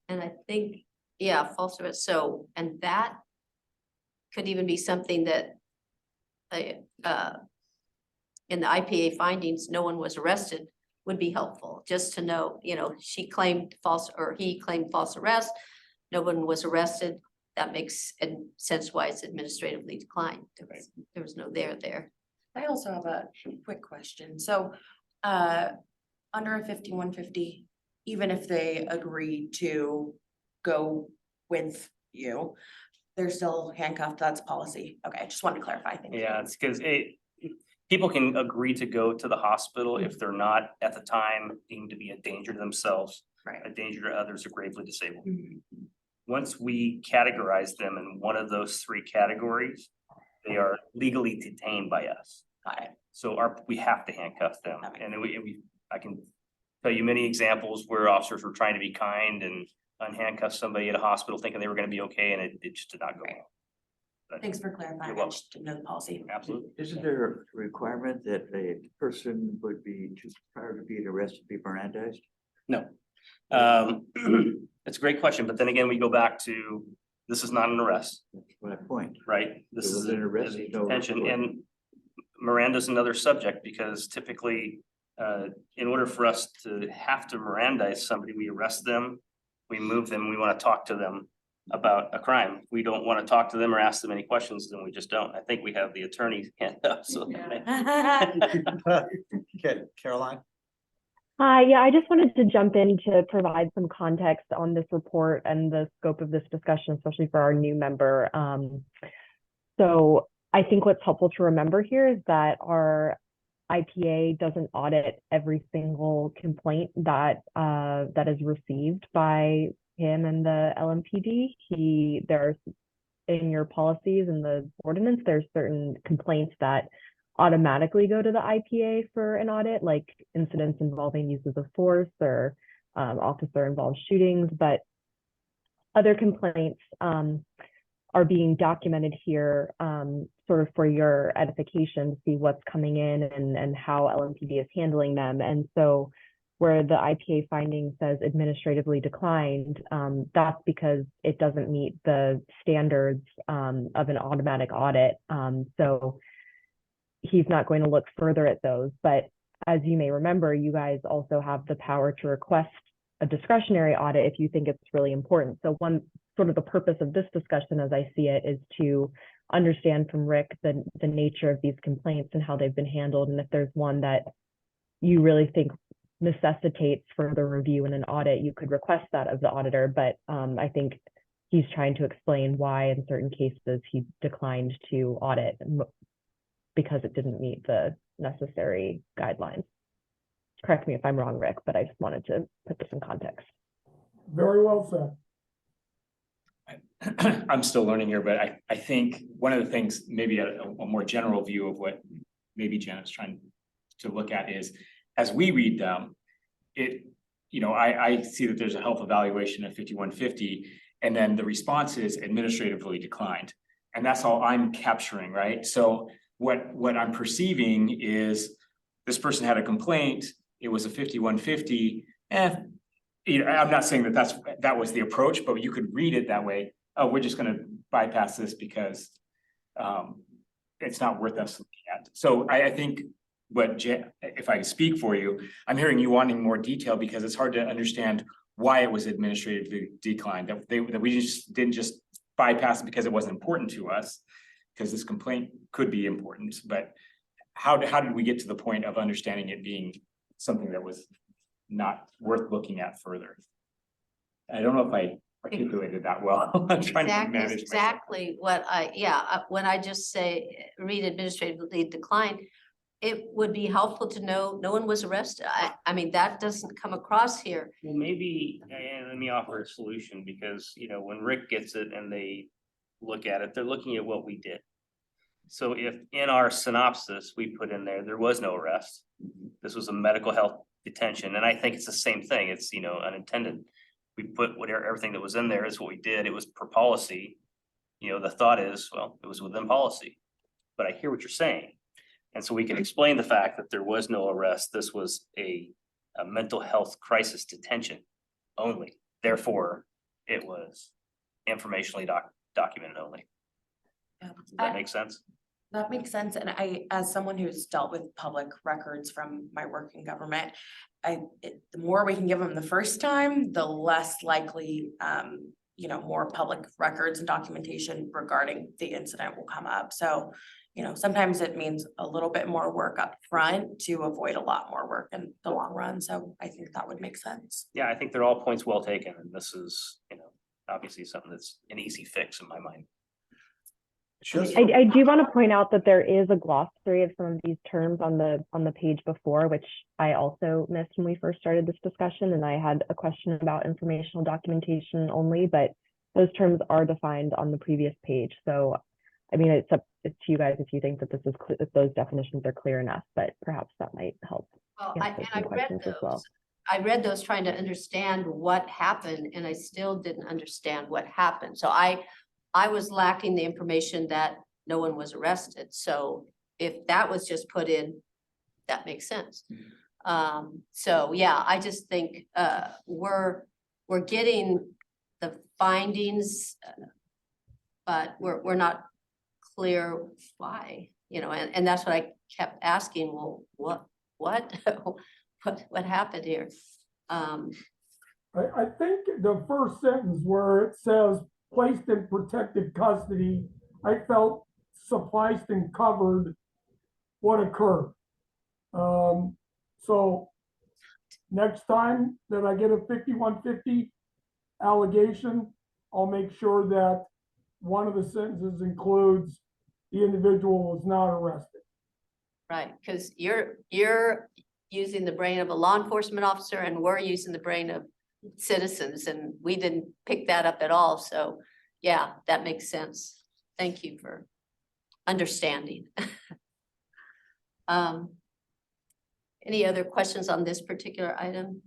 Speaker 1: And I think, yeah, false arrest, so, and that could even be something that in the IPA findings, no one was arrested, would be helpful, just to know, she claimed false, or he claimed false arrest. No one was arrested. That makes sense why it's administratively declined. There was no there.
Speaker 5: I also have a quick question. So, under a 5150, even if they agree to go with you, they're still handcuffed. That's policy. Okay, just wanted to clarify. Thank you.
Speaker 8: Yeah, it's because people can agree to go to the hospital if they're not at the time deemed to be a danger to themselves,
Speaker 5: Right.
Speaker 8: a danger to others, or gravely disabled.
Speaker 5: Mhm.
Speaker 8: Once we categorize them in one of those three categories, they are legally detained by us.
Speaker 5: Got it.
Speaker 8: So we have to handcuff them.
Speaker 5: That makes
Speaker 8: And I can tell you many examples where officers were trying to be kind and unhandcuff somebody at a hospital thinking they were gonna be okay, and it just did not go well. But
Speaker 5: Thanks for clarifying.
Speaker 8: You're
Speaker 5: I
Speaker 8: welcome.
Speaker 5: just didn't know the policy.
Speaker 8: Absolutely.
Speaker 4: Isn't there a requirement that a person would be, prior to being arrested, be Mirandized?
Speaker 8: No. It's a great question, but then again, we go back to, this is not an arrest,
Speaker 4: That's my point.
Speaker 8: right? This
Speaker 4: It
Speaker 8: is
Speaker 4: was an arrest,
Speaker 8: a
Speaker 4: no
Speaker 8: detention,
Speaker 4: report.
Speaker 8: and Miranda's another subject, because typically, in order for us to have to Mirandize somebody, we arrest them, we move them, we want to talk to them about a crime. We don't want to talk to them or ask them any questions, then we just don't. I think we have the attorney hand up, so.
Speaker 6: Okay, Caroline?
Speaker 15: Hi, yeah, I just wanted to jump in to provide some context on this report and the scope of this discussion, especially for our new member. So I think what's helpful to remember here is that our IPA doesn't audit every single complaint that is received by him and the LMPD. There's in your policies and the ordinance, there's certain complaints that automatically go to the IPA for an audit, like incidents involving uses of force or officer involved shootings, but other complaints are being documented here sort of for your edification to see what's coming in and how LMPD is handling them. And so where the IPA finding says administratively declined, that's because it doesn't meet the standards of an automatic audit. So he's not going to look further at those. But as you may remember, you guys also have the power to request a discretionary audit if you think it's really important. So one sort of the purpose of this discussion, as I see it, is to understand from Rick the nature of these complaints and how they've been handled. And if there's one that you really think necessitates further review in an audit, you could request that of the auditor. But I think he's trying to explain why in certain cases he declined to audit because it didn't meet the necessary guidelines. Correct me if I'm wrong, Rick, but I just wanted to put this in context.
Speaker 13: Very well said.
Speaker 11: I'm still learning here, but I think one of the things, maybe a more general view of what maybe Janet's trying to look at is, as we read them, I see that there's a health evaluation of 5150, and then the response is administratively declined. And that's all I'm capturing, right? So what I'm perceiving is this person had a complaint, it was a 5150, I'm not saying that was the approach, but you could read it that way. Oh, we're just gonna bypass this because it's not worth us looking at. So I think if I speak for you, I'm hearing you wanting more detail because it's hard to understand why it was administratively declined, that we didn't just bypass it because it wasn't important to us, because this complaint could be important, but how did we get to the point of understanding it being something that was not worth looking at further? I don't know if I articulated that well. I'm trying to manage myself.
Speaker 1: Exactly what when I just say read administratively declined, it would be helpful to know no one was arrested. I mean, that doesn't come across here.
Speaker 8: Well, maybe, and let me offer a solution, because when Rick gets it and they look at it, they're looking at what we did. So if in our synopsis, we put in there was no arrest. This was a medical health detention, and I think it's the same thing. It's, unintended. We put whatever, everything that was in there is what we did. It was per policy. The thought is, well, it was within policy. But I hear what you're saying. And so we can explain the fact that there was no arrest. This was a mental health crisis detention only. Therefore, it was informationally documented only.
Speaker 5: Yeah.
Speaker 8: Does that make sense?
Speaker 5: That makes sense. And as someone who's dealt with public records from my work in government, the more we can give them the first time, the less likely, more public records and documentation regarding the incident will come up. So, sometimes it means a little bit more work up front to avoid a lot more work in the long run. So I think that would make sense.
Speaker 8: Yeah, I think they're all points well taken. And this is, obviously something that's an easy fix in my mind.
Speaker 15: I do want to point out that there is a glossary of some of these terms on the page before, which I also missed when we first started this discussion, and I had a question about informational documentation only, but those terms are defined on the previous page. So, I mean, it's up to you guys if you think that this is if those definitions are clear enough, but perhaps that might help.
Speaker 1: Well,
Speaker 15: answer some
Speaker 1: I read
Speaker 15: questions as well.
Speaker 1: those. I read those trying to understand what happened, and I still didn't understand what happened. So I was lacking the information that no one was arrested. So if that was just put in, that makes sense. So yeah, I just think we're getting the findings, but we're not clear why, and that's what I kept asking. Well, what happened here?
Speaker 13: I think the first sentence where it says placed in protective custody, I felt sufficed and covered what occurred. So next time that I get a 5150 allegation, I'll make sure that one of the sentences includes the individual was not arrested.
Speaker 1: Right, because you're using the brain of a law enforcement officer and we're using the brain of citizens, and we didn't pick that up at all. So yeah, that makes sense. Thank you for understanding. Any other questions on this particular item?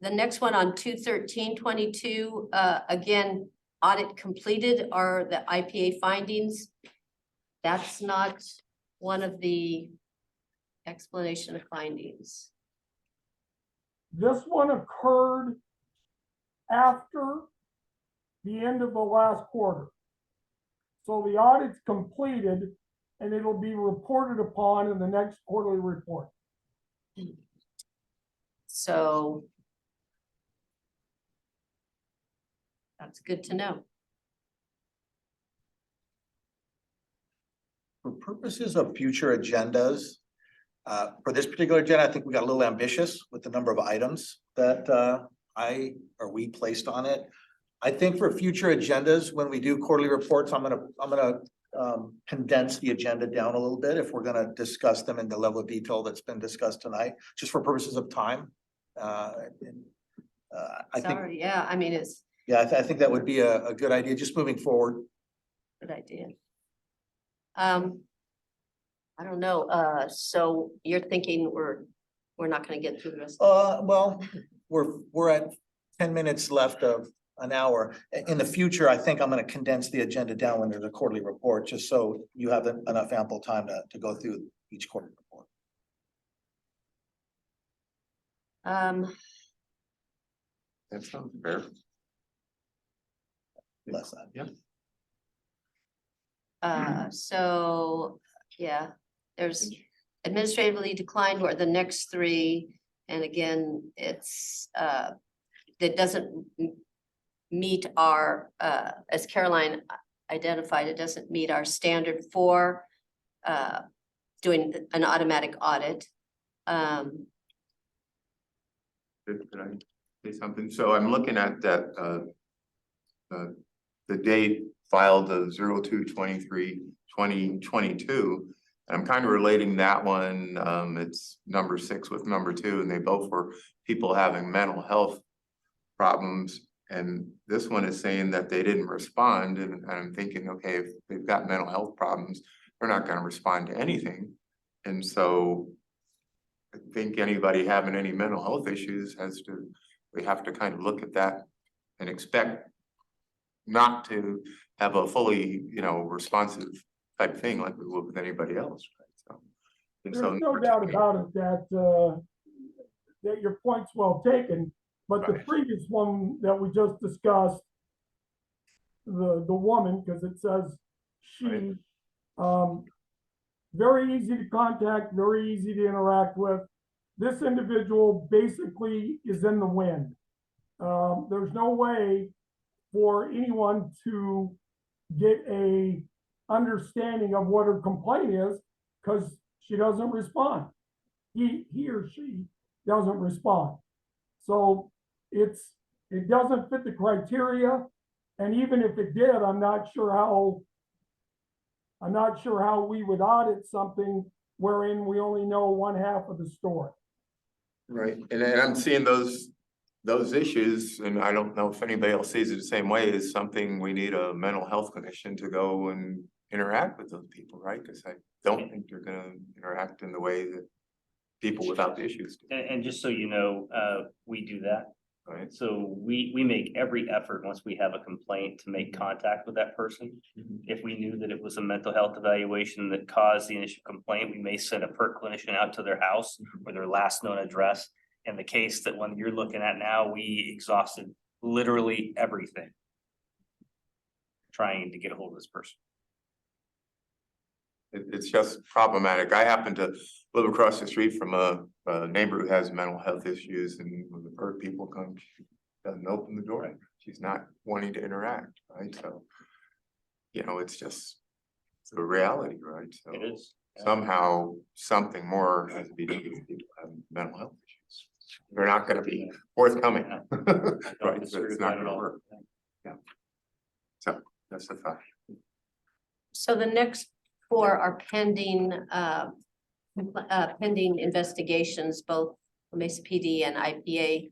Speaker 1: The next one on 21322, again, audit completed are the IPA findings. That's not one of the explanation of findings.
Speaker 13: This one occurred after the end of the last quarter. So the audit's completed and it'll be reported upon in the next quarterly report.
Speaker 1: So that's good to know.
Speaker 6: For purposes of future agendas, for this particular agenda, I think we got a little ambitious with the number of items that we placed on it. I think for future agendas, when we do quarterly reports, I'm gonna condense the agenda down a little bit if we're gonna discuss them in the level of detail that's been discussed tonight, just for purposes of time. I think,
Speaker 1: Sorry, yeah, I mean, it's
Speaker 6: yeah, I think that would be a good idea, just moving forward.
Speaker 1: a good idea. I don't know, so you're thinking we're not gonna get through the rest?
Speaker 6: Well, we're at 10 minutes left of an hour. In the future, I think I'm gonna condense the agenda down when there's a quarterly report, just so you have enough ample time to go through each quarterly report.
Speaker 14: That sounds fair.
Speaker 6: Less than,
Speaker 14: Yeah.
Speaker 1: So, yeah, there's administratively declined or the next three. And again, it's, that doesn't meet our, as Caroline identified, it doesn't meet our standard for doing an automatic audit.
Speaker 14: Could I say something? So I'm looking at that, the date filed of 02/23/2022. And I'm kind of relating that one, it's number 6 with number 2, and they both were people having mental health problems. And this one is saying that they didn't respond, and I'm thinking, okay, if they've got mental health problems, they're not gonna respond to anything. And so I think anybody having any mental health issues we have to kind of look at that and expect not to have a fully, responsive type thing like we would with anybody else, right? So. And so
Speaker 13: There's no doubt about it that your point's well taken, but the previous one that we just discussed, the woman, because it says she, very easy to contact, very easy to interact with. This individual basically is in the wind. There's no way for anyone to get a understanding of what her complaint is because she doesn't respond. He or she doesn't respond. So it doesn't fit the criteria. And even if it did, I'm not sure how we would audit something wherein we only know one half of the story.
Speaker 14: Right, and I'm seeing those issues, and I don't know if anybody else sees it the same way, is something we need a mental health clinician to go and interact with those people, right? Because I don't think they're gonna interact in the way that people without issues do.
Speaker 8: And just so you know, we do that.
Speaker 14: Right.
Speaker 8: So we make every effort once we have a complaint to make contact with that person. If we knew that it was a mental health evaluation that caused the initial complaint, we may send a PERT clinician out to their house or their last known address. In the case that one you're looking at now, we exhausted literally everything trying to get a hold of this person.
Speaker 14: It's just problematic. I happen to live across the street from a neighbor who has mental health issues, and when the PERT people come, she doesn't open the door. She's not wanting to interact, right? So, it's a reality, right? So
Speaker 8: It is.
Speaker 14: somehow something more has to be done with people who have mental health issues. They're not gonna be forthcoming. Right, so it's not gonna work. Yeah. So that's the fact.
Speaker 1: So the next four are pending investigations, both Mesa PD and IPA.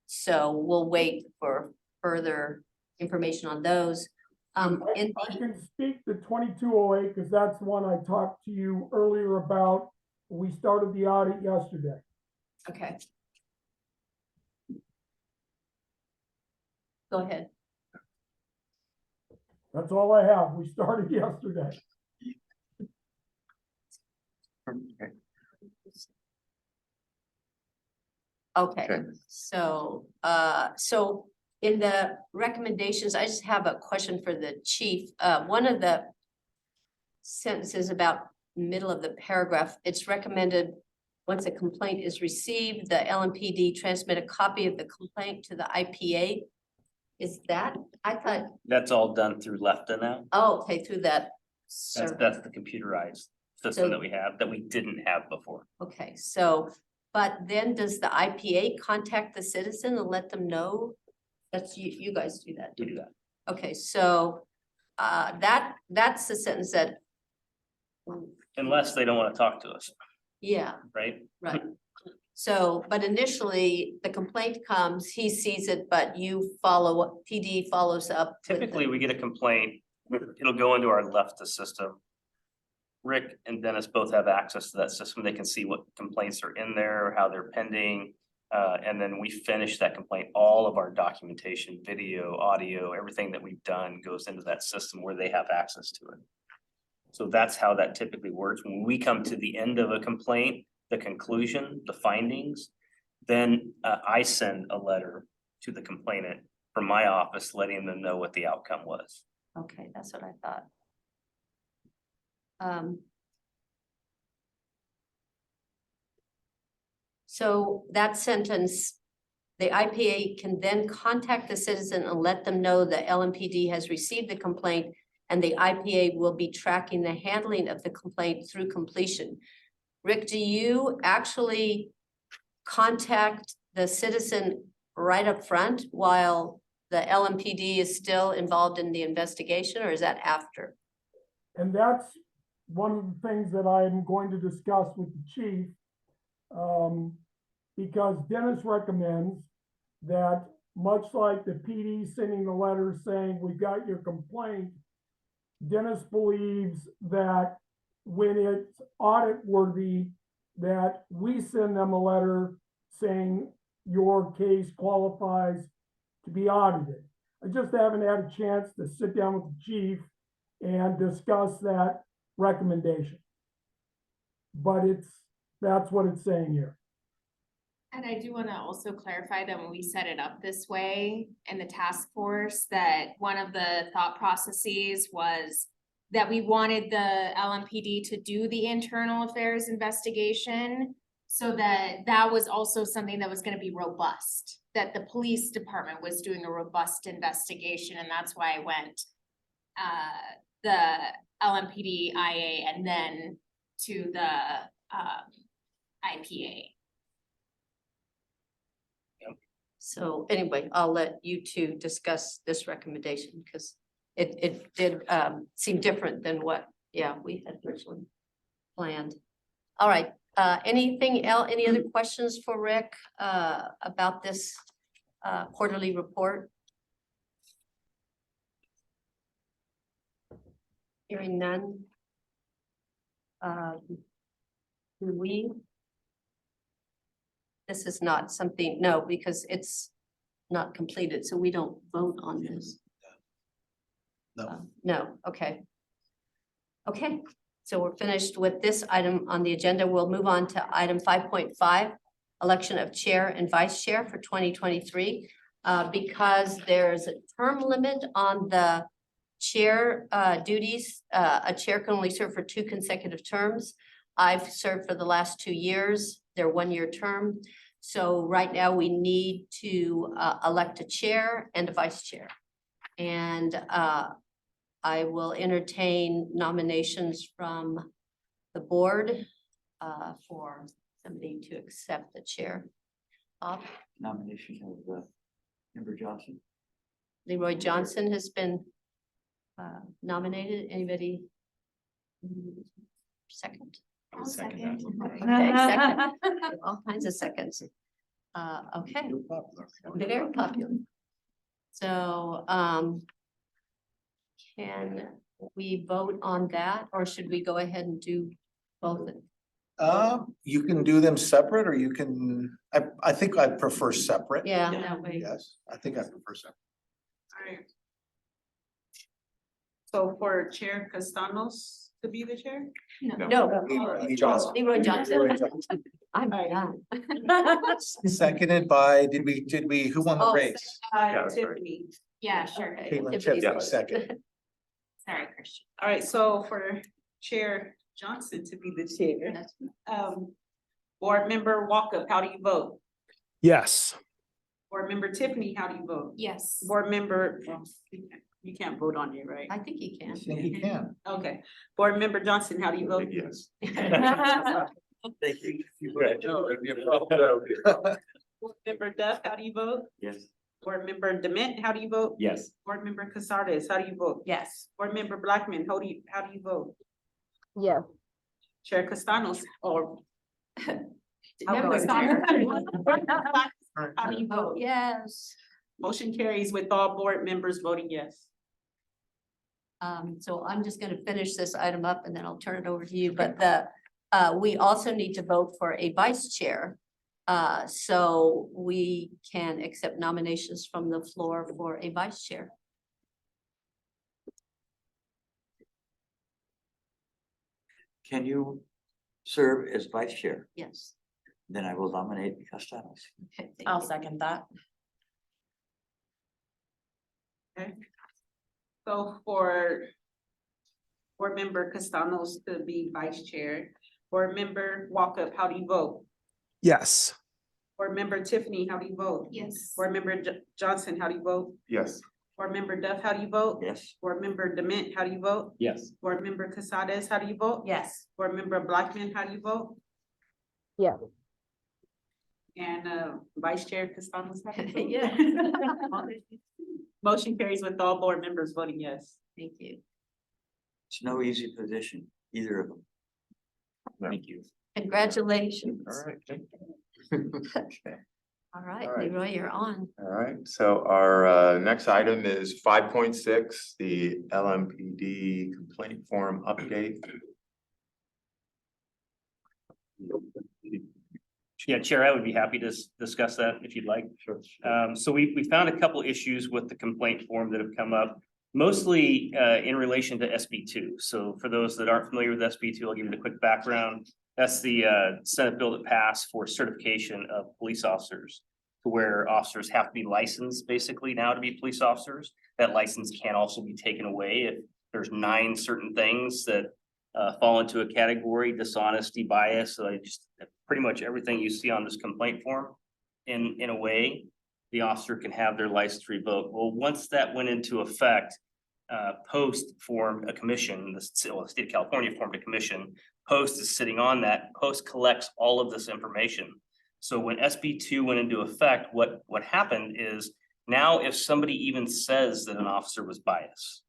Speaker 1: So we'll wait for further information on those.
Speaker 13: I can speak to 2208 because that's the one I talked to you earlier about. We started the audit yesterday.
Speaker 1: Okay. Go ahead.
Speaker 13: That's all I have. We started yesterday.
Speaker 1: Okay, so in the recommendations, I just have a question for the chief. One of the sentences about middle of the paragraph, it's recommended once a complaint is received, the LMPD transmit a copy of the complaint to the IPA. Is that, I thought,
Speaker 8: That's all done through LEFTA now.
Speaker 1: oh, okay, through that.
Speaker 8: That's the computerized system that we have that we didn't have before.
Speaker 1: Okay, so, but then does the IPA contact the citizen and let them know? That's you guys do that.
Speaker 8: We do that.
Speaker 1: Okay, so, that's the sentence that,
Speaker 8: Unless they don't want to talk to us,
Speaker 1: yeah,
Speaker 8: right?
Speaker 1: right. So, but initially, the complaint comes, he sees it, but PD follows up. with
Speaker 8: Typically,
Speaker 1: the-
Speaker 8: we get a complaint, it'll go into our LEFTA system. Rick and Dennis both have access to that system. They can see what complaints are in there, how they're pending. And then we finish that complaint. All of our documentation, video, audio, everything that we've done goes into that system where they have access to it. So that's how that typically works. When we come to the end of a complaint, the conclusion, the findings, then I send a letter to the complainant from my office, letting them know what the outcome was.
Speaker 1: Okay, that's what I thought. So that sentence, the IPA can then contact the citizen and let them know the LMPD has received the complaint and the IPA will be tracking the handling of the complaint through completion. Rick, do you actually contact the citizen right up front while the LMPD is still involved in the investigation, or is that after?
Speaker 13: And that's one of the things that I'm going to discuss with the chief. Because Dennis recommends that much like the PD sending the letter saying, we got your complaint, Dennis believes that when it's audit worthy, that we send them a letter saying your case qualifies to be audited. I just haven't had a chance to sit down with the chief and discuss that recommendation. But that's what it's saying here.
Speaker 16: And I do want to also clarify that when we set it up this way in the task force, that one of the thought processes was that we wanted the LMPD to do the internal affairs investigation, so that was also something that was going to be robust, that the police department was doing a robust investigation, and that's why I went the LMPD IA and then to the IPA.
Speaker 1: So anyway, I'll let you two discuss this recommendation because it did seem different than what, we had originally planned. All right, anything else, any other questions for Rick about this quarterly report? Hearing none. This is not something, no, because it's not completed, so we don't vote on this.
Speaker 6: No.
Speaker 1: No, okay. Okay, so we're finished with this item on the agenda. We'll move on to item 5.5, election of chair and vice chair for 2023. Because there's a term limit on the chair duties, a chair can only serve for 2 consecutive terms. I've served for the last 2 years, they're 1-year term. So right now we need to elect a chair and a vice chair. And I will entertain nominations from the board for somebody to accept the chair.
Speaker 4: Nomination of Member Johnson.
Speaker 1: Leroy Johnson has been nominated. Anybody? Second?
Speaker 11: I'll second that.
Speaker 1: Okay, second. All kinds of seconds. Okay, very popular. So, can we vote on that, or should we go ahead and do both?
Speaker 6: You can do them separate, or you can, I think I'd prefer separate.
Speaker 1: Yeah, that way.
Speaker 6: Yes, I think I prefer separate.
Speaker 3: Alright. So for Chair Castanos to be the chair?
Speaker 1: No,
Speaker 6: Leroy Johnson.
Speaker 1: Leroy Johnson. I'm done.
Speaker 6: Seconded by, did we, who won the
Speaker 1: Oh,
Speaker 6: race?
Speaker 3: Tiffany.
Speaker 16: Yeah, sure.
Speaker 6: Caitlin
Speaker 1: Tiffany's
Speaker 6: Tiffany,
Speaker 1: vote.
Speaker 6: second.
Speaker 16: Sorry, Christian.
Speaker 3: Alright, so for Chair Johnson to be the chair, Board Member Walkup, how do you vote?
Speaker 7: Yes.
Speaker 3: Board Member Tiffany, how do you vote?
Speaker 16: Yes.
Speaker 3: Board Member, you can't vote on it, right?
Speaker 1: I think he can.
Speaker 6: I think he can.
Speaker 3: Okay. Board Member Johnson, how do you vote?
Speaker 14: Yes.
Speaker 4: Thank you.
Speaker 3: Board Member Duff, how do you vote?
Speaker 4: Yes.
Speaker 3: Board Member Dement, how do you vote?
Speaker 11: Yes.
Speaker 3: Board Member Casares, how do you vote?
Speaker 5: Yes.
Speaker 3: Board Member Blackman, how do you vote?
Speaker 12: Yes.
Speaker 3: Chair Castanos, or
Speaker 5: I'll go
Speaker 3: Member
Speaker 5: with
Speaker 3: Castanos. How do you vote?
Speaker 1: Yes.
Speaker 3: Motion carries with all board members voting yes.
Speaker 1: So I'm just gonna finish this item up and then I'll turn it over to you, but we also need to vote for a vice chair. So we can accept nominations from the floor for a vice chair.
Speaker 4: Can you serve as vice chair?
Speaker 1: Yes.
Speaker 4: Then I will nominate Castanos.
Speaker 1: Okay, thank
Speaker 5: I'll
Speaker 1: you.
Speaker 5: second that.
Speaker 3: So for Board Member Castanos to be vice chair, Board Member Walkup, how do you vote?
Speaker 7: Yes.
Speaker 3: Board Member Tiffany, how do you vote?
Speaker 16: Yes.
Speaker 3: Board Member Johnson, how do you vote?
Speaker 14: Yes.
Speaker 3: Board Member Duff, how do you vote?
Speaker 4: Yes.
Speaker 3: Board Member Dement, how do you vote?
Speaker 11: Yes.
Speaker 3: Board Member Casares, how do you vote?
Speaker 5: Yes.
Speaker 3: Board Member Blackman, how do you vote?
Speaker 12: Yes.
Speaker 3: And Vice Chair Castanos? how do you vote?
Speaker 1: Yeah.
Speaker 3: Motion carries with all board members voting yes.
Speaker 1: Thank you.
Speaker 4: It's no easy position, either of them.
Speaker 11: Thank you.
Speaker 1: Congratulations.
Speaker 11: All right.
Speaker 1: All right,
Speaker 14: All right.
Speaker 1: Leroy, you're on.
Speaker 14: All right, so our next item is 5.6, the LMPD complaint form update.
Speaker 8: Yeah, Chair, I would be happy to discuss that if you'd like.
Speaker 14: Sure.
Speaker 8: So we found a couple issues with the complaint form that have come up, mostly in relation to SB2. So for those that aren't familiar with SB2, I'll give you the quick background. That's the Senate bill that passed for certification of police officers, to where officers have to be licensed basically now to be police officers. That license can also be taken away if there's 9 certain things that fall into a category: dishonesty, bias. So I just pretty much everything you see on this complaint form, in a way, the officer can have their license revoked. Well, once that went into effect, Post formed a commission. The state of California formed a commission. Post is sitting on that. Post collects all of this information. So when SB2 went into effect, what happened is, now if somebody even says that an officer was biased,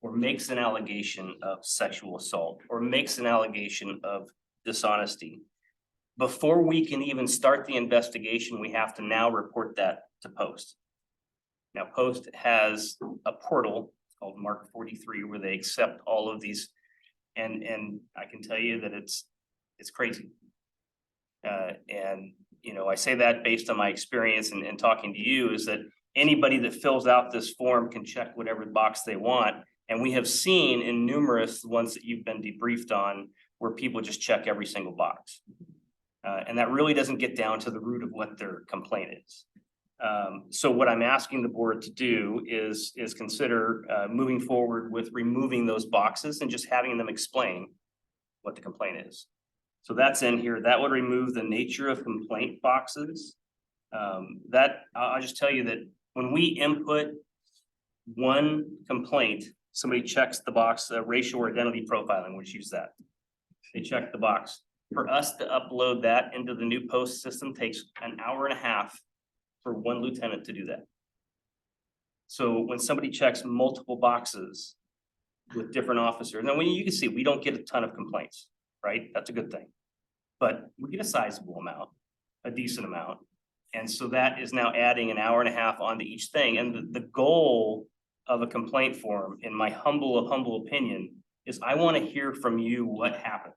Speaker 8: or makes an allegation of sexual assault, or makes an allegation of dishonesty, before we can even start the investigation, we have to now report that to Post. Now, Post has a portal called Mark 43 where they accept all of these, and I can tell you that it's crazy. And you know, I say that based on my experience and talking to you, is that anybody that fills out this form can check whatever box they want. And we have seen in numerous ones that you've been debriefed on where people just check every single box. And that really doesn't get down to the root of what their complaint is. So what I'm asking the board to do is consider moving forward with removing those boxes and just having them explain what the complaint is. So that's in here. That would remove the nature of complaint boxes. I'll just tell you that when we input one complaint, somebody checks the box, racial or identity profiling, which use that. They check the box. For us to upload that into the new Post system takes an hour and a half for one lieutenant to do that. So when somebody checks multiple boxes with different officers, now when you can see, we don't get a ton of complaints, right? That's a good thing. But we get a sizable amount, a decent amount. And so that is now adding an hour and a half onto each thing. And the goal of a complaint form, in my humble opinion, is I want to hear from you what happened.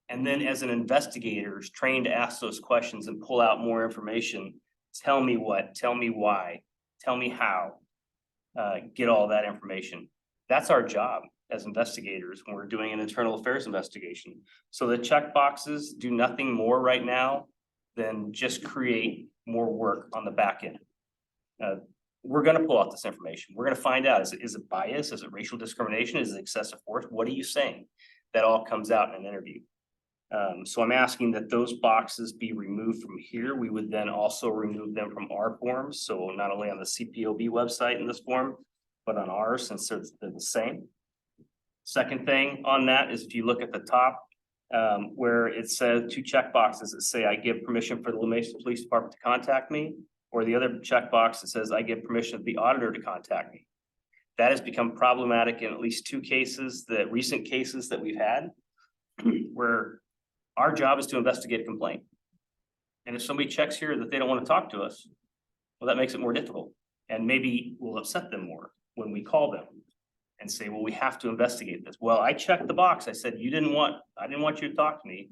Speaker 8: And then as an investigator is trained to ask those questions and pull out more information, tell me what, tell me why, tell me how, get all that information. That's our job as investigators when we're doing an internal affairs investigation. So the check boxes do nothing more right now than just create more work on the back end. We're gonna pull out this information. We're gonna find out, is it bias? Is it racial discrimination? Is it excessive force? What are you saying? That all comes out in an interview. So I'm asking that those boxes be removed from here. We would then also remove them from our forms. So not only on the CPOB website in this form, but on ours, since they're the same. Second thing on that is, if you look at the top, where it says 2 check boxes that say I give permission for the La Mesa Police Department to contact me, or the other checkbox that says I give permission of the auditor to contact me. That has become problematic in at least 2 cases, the recent cases that we've had, where our job is to investigate a complaint. And if somebody checks here that they don't want to talk to us, well, that makes it more difficult. And maybe we'll upset them more when we call them and say, well, we have to investigate this. Well, I checked the box. I said, I didn't want you to talk to me,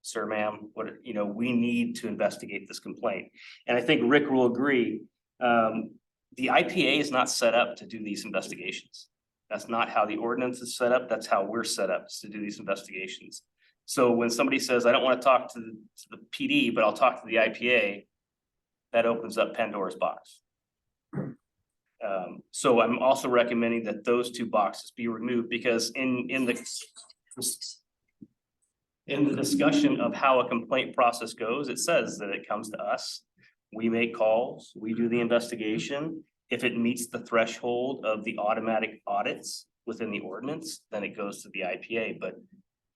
Speaker 8: sir, ma'am. We need to investigate this complaint. And I think Rick will agree. The IPA is not set up to do these investigations. That's not how the ordinance is set up. That's how we're set up, to do these investigations. So when somebody says, I don't want to talk to the PD, but I'll talk to the IPA, that opens up Pandora's box. So I'm also recommending that those 2 boxes be removed, because in the discussion of how a complaint process goes, it says that it comes to us. We make calls, we do the investigation. If it meets the threshold of the automatic audits within the ordinance, then it goes to the IPA, but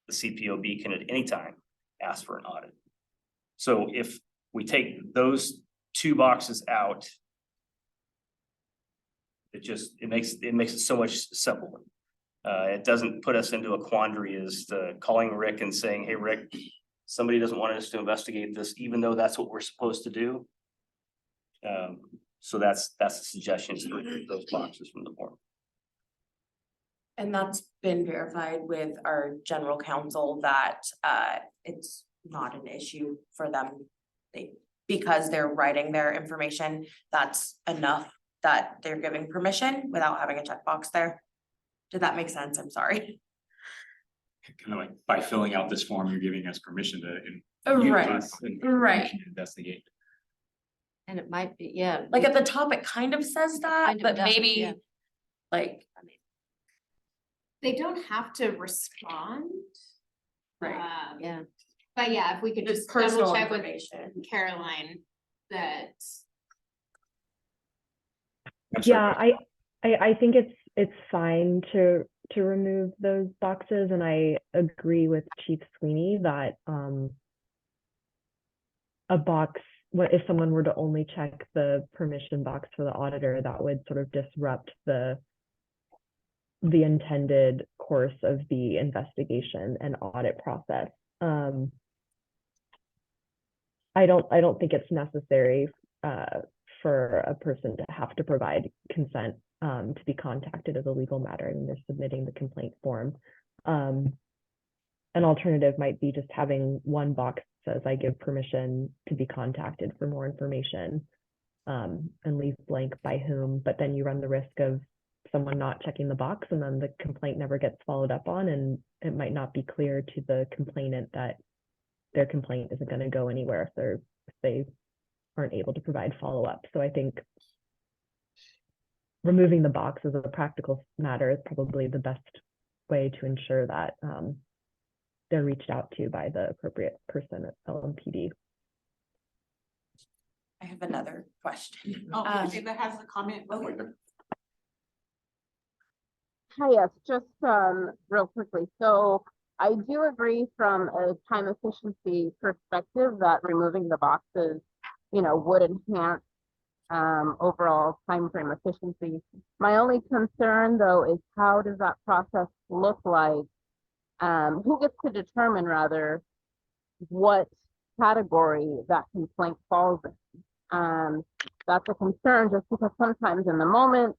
Speaker 8: the CPOB can at any time ask for an audit. So if we take those 2 boxes out, it makes it so much simpler. It doesn't put us into a quandary as to calling Rick and saying, hey, Rick, somebody doesn't want us to investigate this, even though that's what we're supposed to do. So that's the suggestion, is to remove those boxes from the form.
Speaker 5: And that's been verified with our general counsel that it's not an issue for them. Because they're writing their information, that's enough that they're giving permission without having a checkbox there. Did that make sense? I'm sorry.
Speaker 11: Kind of like by filling out this form, you're giving us permission to.
Speaker 5: Right, right.
Speaker 11: Investigate.
Speaker 1: And it might be, yeah.
Speaker 5: Like at the top, it kind of says that,
Speaker 1: Kind of
Speaker 5: but
Speaker 1: does,
Speaker 5: maybe
Speaker 1: yeah.
Speaker 5: like,
Speaker 16: They don't have to respond.
Speaker 5: right.
Speaker 1: Yeah.
Speaker 16: But yeah, if we could
Speaker 5: It's
Speaker 16: just double
Speaker 5: personal
Speaker 16: check with
Speaker 5: information.
Speaker 16: Caroline that.
Speaker 11: I'm sorry.
Speaker 15: Yeah, I think it's fine to remove those boxes, and I agree with Chief Sweeney that a box, what if someone were to only check the permission box for the auditor, that would sort of disrupt the intended course of the investigation and audit process. I don't think it's necessary for a person to have to provide consent to be contacted as a legal matter and they're submitting the complaint form. An alternative might be just having one box that says I give permission to be contacted for more information, and leave blank by whom, but then you run the risk of someone not checking the box and then the complaint never gets followed up on, and it might not be clear to the complainant that their complaint isn't going to go anywhere if they aren't able to provide follow-up. So I think removing the box as a practical matter is probably the best way to ensure that they're reached out to by the appropriate person at LMPD.
Speaker 5: I have another question.
Speaker 3: Oh, Ava has a comment.
Speaker 12: Hi, yes, just real quickly. So I do agree from a time efficiency perspective that removing the boxes, would enhance overall time frame efficiency. My only concern though is how does that process look like? Who gets to determine rather what category that complaint falls in? That's a concern just because sometimes in the moment,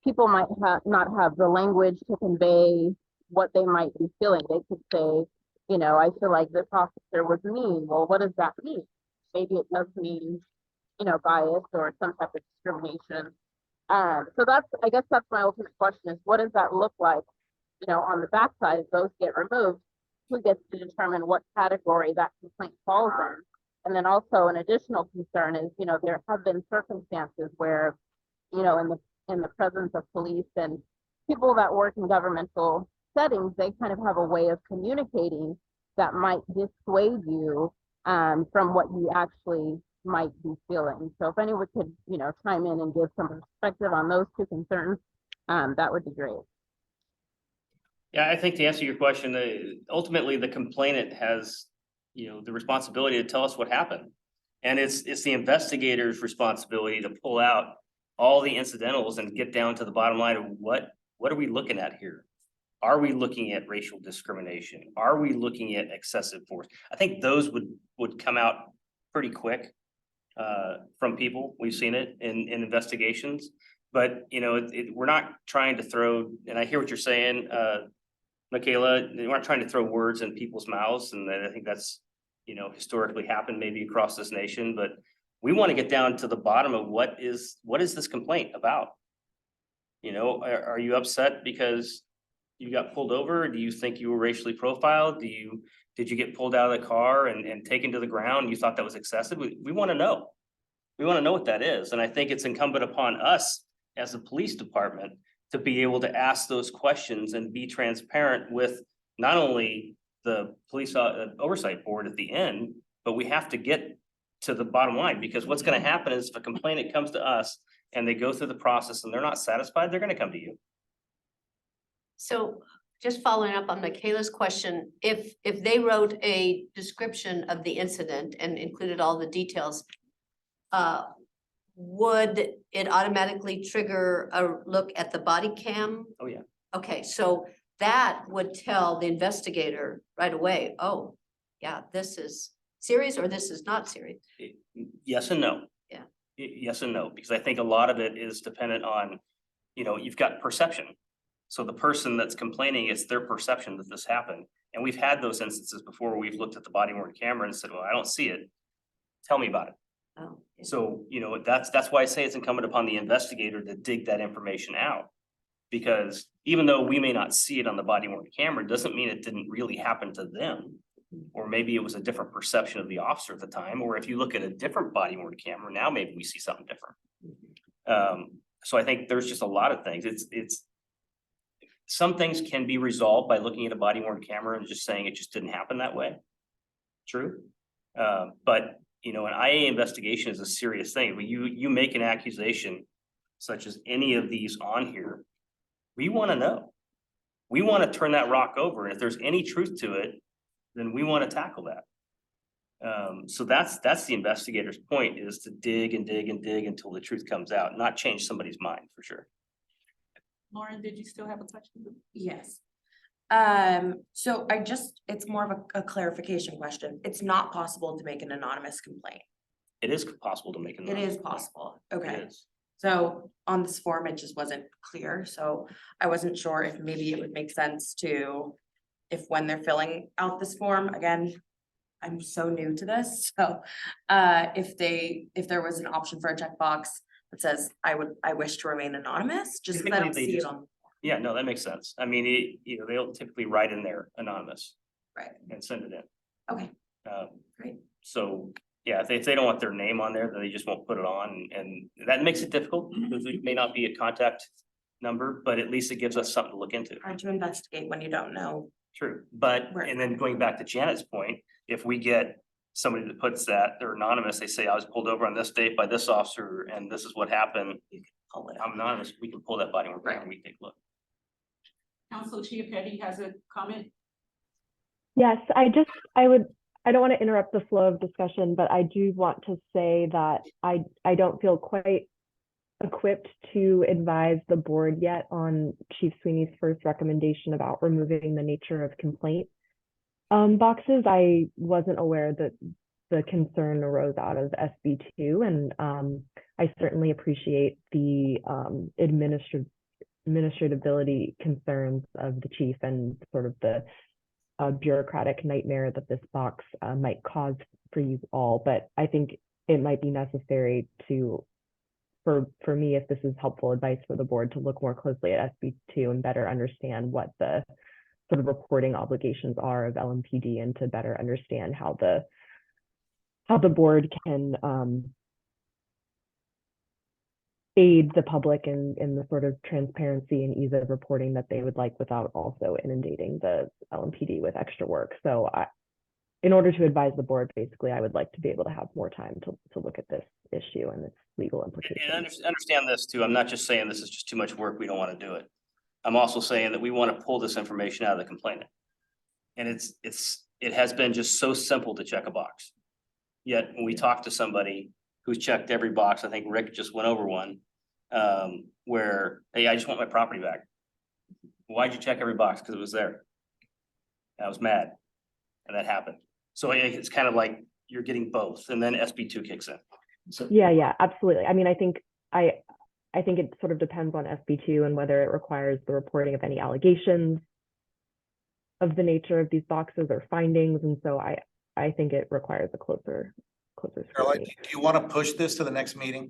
Speaker 12: people might not have the language to convey what they might be feeling. They could say, I feel like this officer was mean. Well, what does that mean? Maybe it does mean, bias or some type of discrimination. So I guess that's my ultimate question is what does that look like? On the backside, if those get removed, who gets to determine what category that complaint falls in? And then also an additional concern is, there have been circumstances where, in the presence of police and people that work in governmental settings, they kind of have a way of communicating that might dissuade you from what you actually might be feeling. So if anyone could, chime in and give some perspective on those two concerns, that would be great.
Speaker 8: Yeah, I think to answer your question, ultimately the complainant has, the responsibility to tell us what happened. And it's the investigator's responsibility to pull out all the incidentals and get down to the bottom line of what are we looking at here? Are we looking at racial discrimination? Are we looking at excessive force? I think those would come out pretty quick from people. We've seen it in investigations, but we're not trying to throw, and I hear what you're saying, Michaela, we're not trying to throw words in people's mouths. And I think that's, historically happened maybe across this nation, but we want to get down to the bottom of what is this complaint about? Are you upset because you got pulled over? Do you think you were racially profiled? Did you get pulled out of the car and taken to the ground? You thought that was excessive? We want to know. We want to know what that is. And I think it's incumbent upon us as a police department to be able to ask those questions and be transparent with not only the police oversight board at the end, but we have to get to the bottom line, because what's going to happen is if a complainant comes to us and they go through the process and they're not satisfied, they're going to come to you.
Speaker 1: So just following up on Michaela's question, if they wrote a description of the incident and included all the details, would it automatically trigger a look at the body cam?
Speaker 8: Oh, yeah.
Speaker 1: Okay, so that would tell the investigator right away, oh, yeah, this is serious or this is not serious.
Speaker 8: Yes and no.
Speaker 1: Yeah.
Speaker 8: Yes and no, because I think a lot of it is dependent on, you've got perception. So the person that's complaining, it's their perception that this happened. And we've had those instances before where we've looked at the body worn camera and said, well, I don't see it. Tell me about it.
Speaker 1: Oh, yeah.
Speaker 8: So, that's why I say it's incumbent upon the investigator to dig that information out. Because even though we may not see it on the body worn camera, doesn't mean it didn't really happen to them. Or maybe it was a different perception of the officer at the time, or if you look at a different body worn camera, now maybe we see something different. So I think there's just a lot of things. It's some things can be resolved by looking at a body worn camera and just saying it just didn't happen that way. True. But an IA investigation is a serious thing. When you make an accusation such as any of these on here, we want to know. We want to turn that rock over. And if there's any truth to it, then we want to tackle that. So that's the investigator's point, is to dig and dig and dig until the truth comes out, not change somebody's mind for sure.
Speaker 3: Lauren, did you still have a question?
Speaker 5: Yes. So it's more of a clarification question. It's not possible to make an anonymous complaint.
Speaker 8: It is possible to make an
Speaker 5: It is possible. Okay.
Speaker 8: It is.
Speaker 5: So on this form, it just wasn't clear. So I wasn't sure if maybe it would make sense to, if when they're filling out this form, again, I'm so new to this. So if there was an option for a checkbox that says, I wish to remain anonymous, just because I don't see it on.
Speaker 8: Yeah, no, that makes sense. I mean, they'll typically write in there anonymous.
Speaker 5: Right.
Speaker 8: And send it in.
Speaker 5: Okay. Great.
Speaker 8: So, yeah, if they don't want their name on there, then they just won't put it on, and that makes it difficult, because it may not be a contact number, but at least it gives us something to look into.
Speaker 5: Hard to investigate when you don't know.
Speaker 8: True, but,
Speaker 5: Right.
Speaker 8: and then going back to Janet's point, if we get somebody that puts that, they're anonymous, they say, I was pulled over on this date by this officer, and this is what happened.
Speaker 5: Pull it
Speaker 8: I'm anonymous, we can pull that body worn camera, we can take a look.
Speaker 3: Council Chief Petty has a comment.
Speaker 15: Yes, I don't want to interrupt the flow of discussion, but I do want to say that I don't feel quite equipped to advise the board yet on Chief Sweeney's first recommendation about removing the nature of complaint boxes. I wasn't aware that the concern arose out of SB2, and I certainly appreciate the administratability concerns of the chief and sort of the bureaucratic nightmare that this box might cause for you all. But I think it might be necessary for me, if this is helpful advice for the board, to look more closely at SB2 and better understand what the sort of reporting obligations are of LMPD, and to better understand how the board can aid the public in the sort of transparency and ease of reporting that they would like, without also inundating the LMPD with extra work. So in order to advise the board, basically, I would like to be able to have more time to look at this issue and its legal implications.
Speaker 8: And understand this too, I'm not just saying this is just too much work, we don't want to do it. I'm also saying that we want to pull this information out of the complainant. And it has been just so simple to check a box. Yet when we talk to somebody who's checked every box, I think Rick just went over one, where, hey, I just want my property back. Why'd you check every box? Because it was there. And I was mad, and that happened. So it's kind of like you're getting both, and then SB2 kicks in. So
Speaker 15: yeah, absolutely. I mean, I think it sort of depends on SB2 and whether it requires the reporting of any allegations of the nature of these boxes or findings, and so I think it requires a closer
Speaker 6: Caroline,
Speaker 15: scrutiny.
Speaker 6: do you want to push this to the next meeting?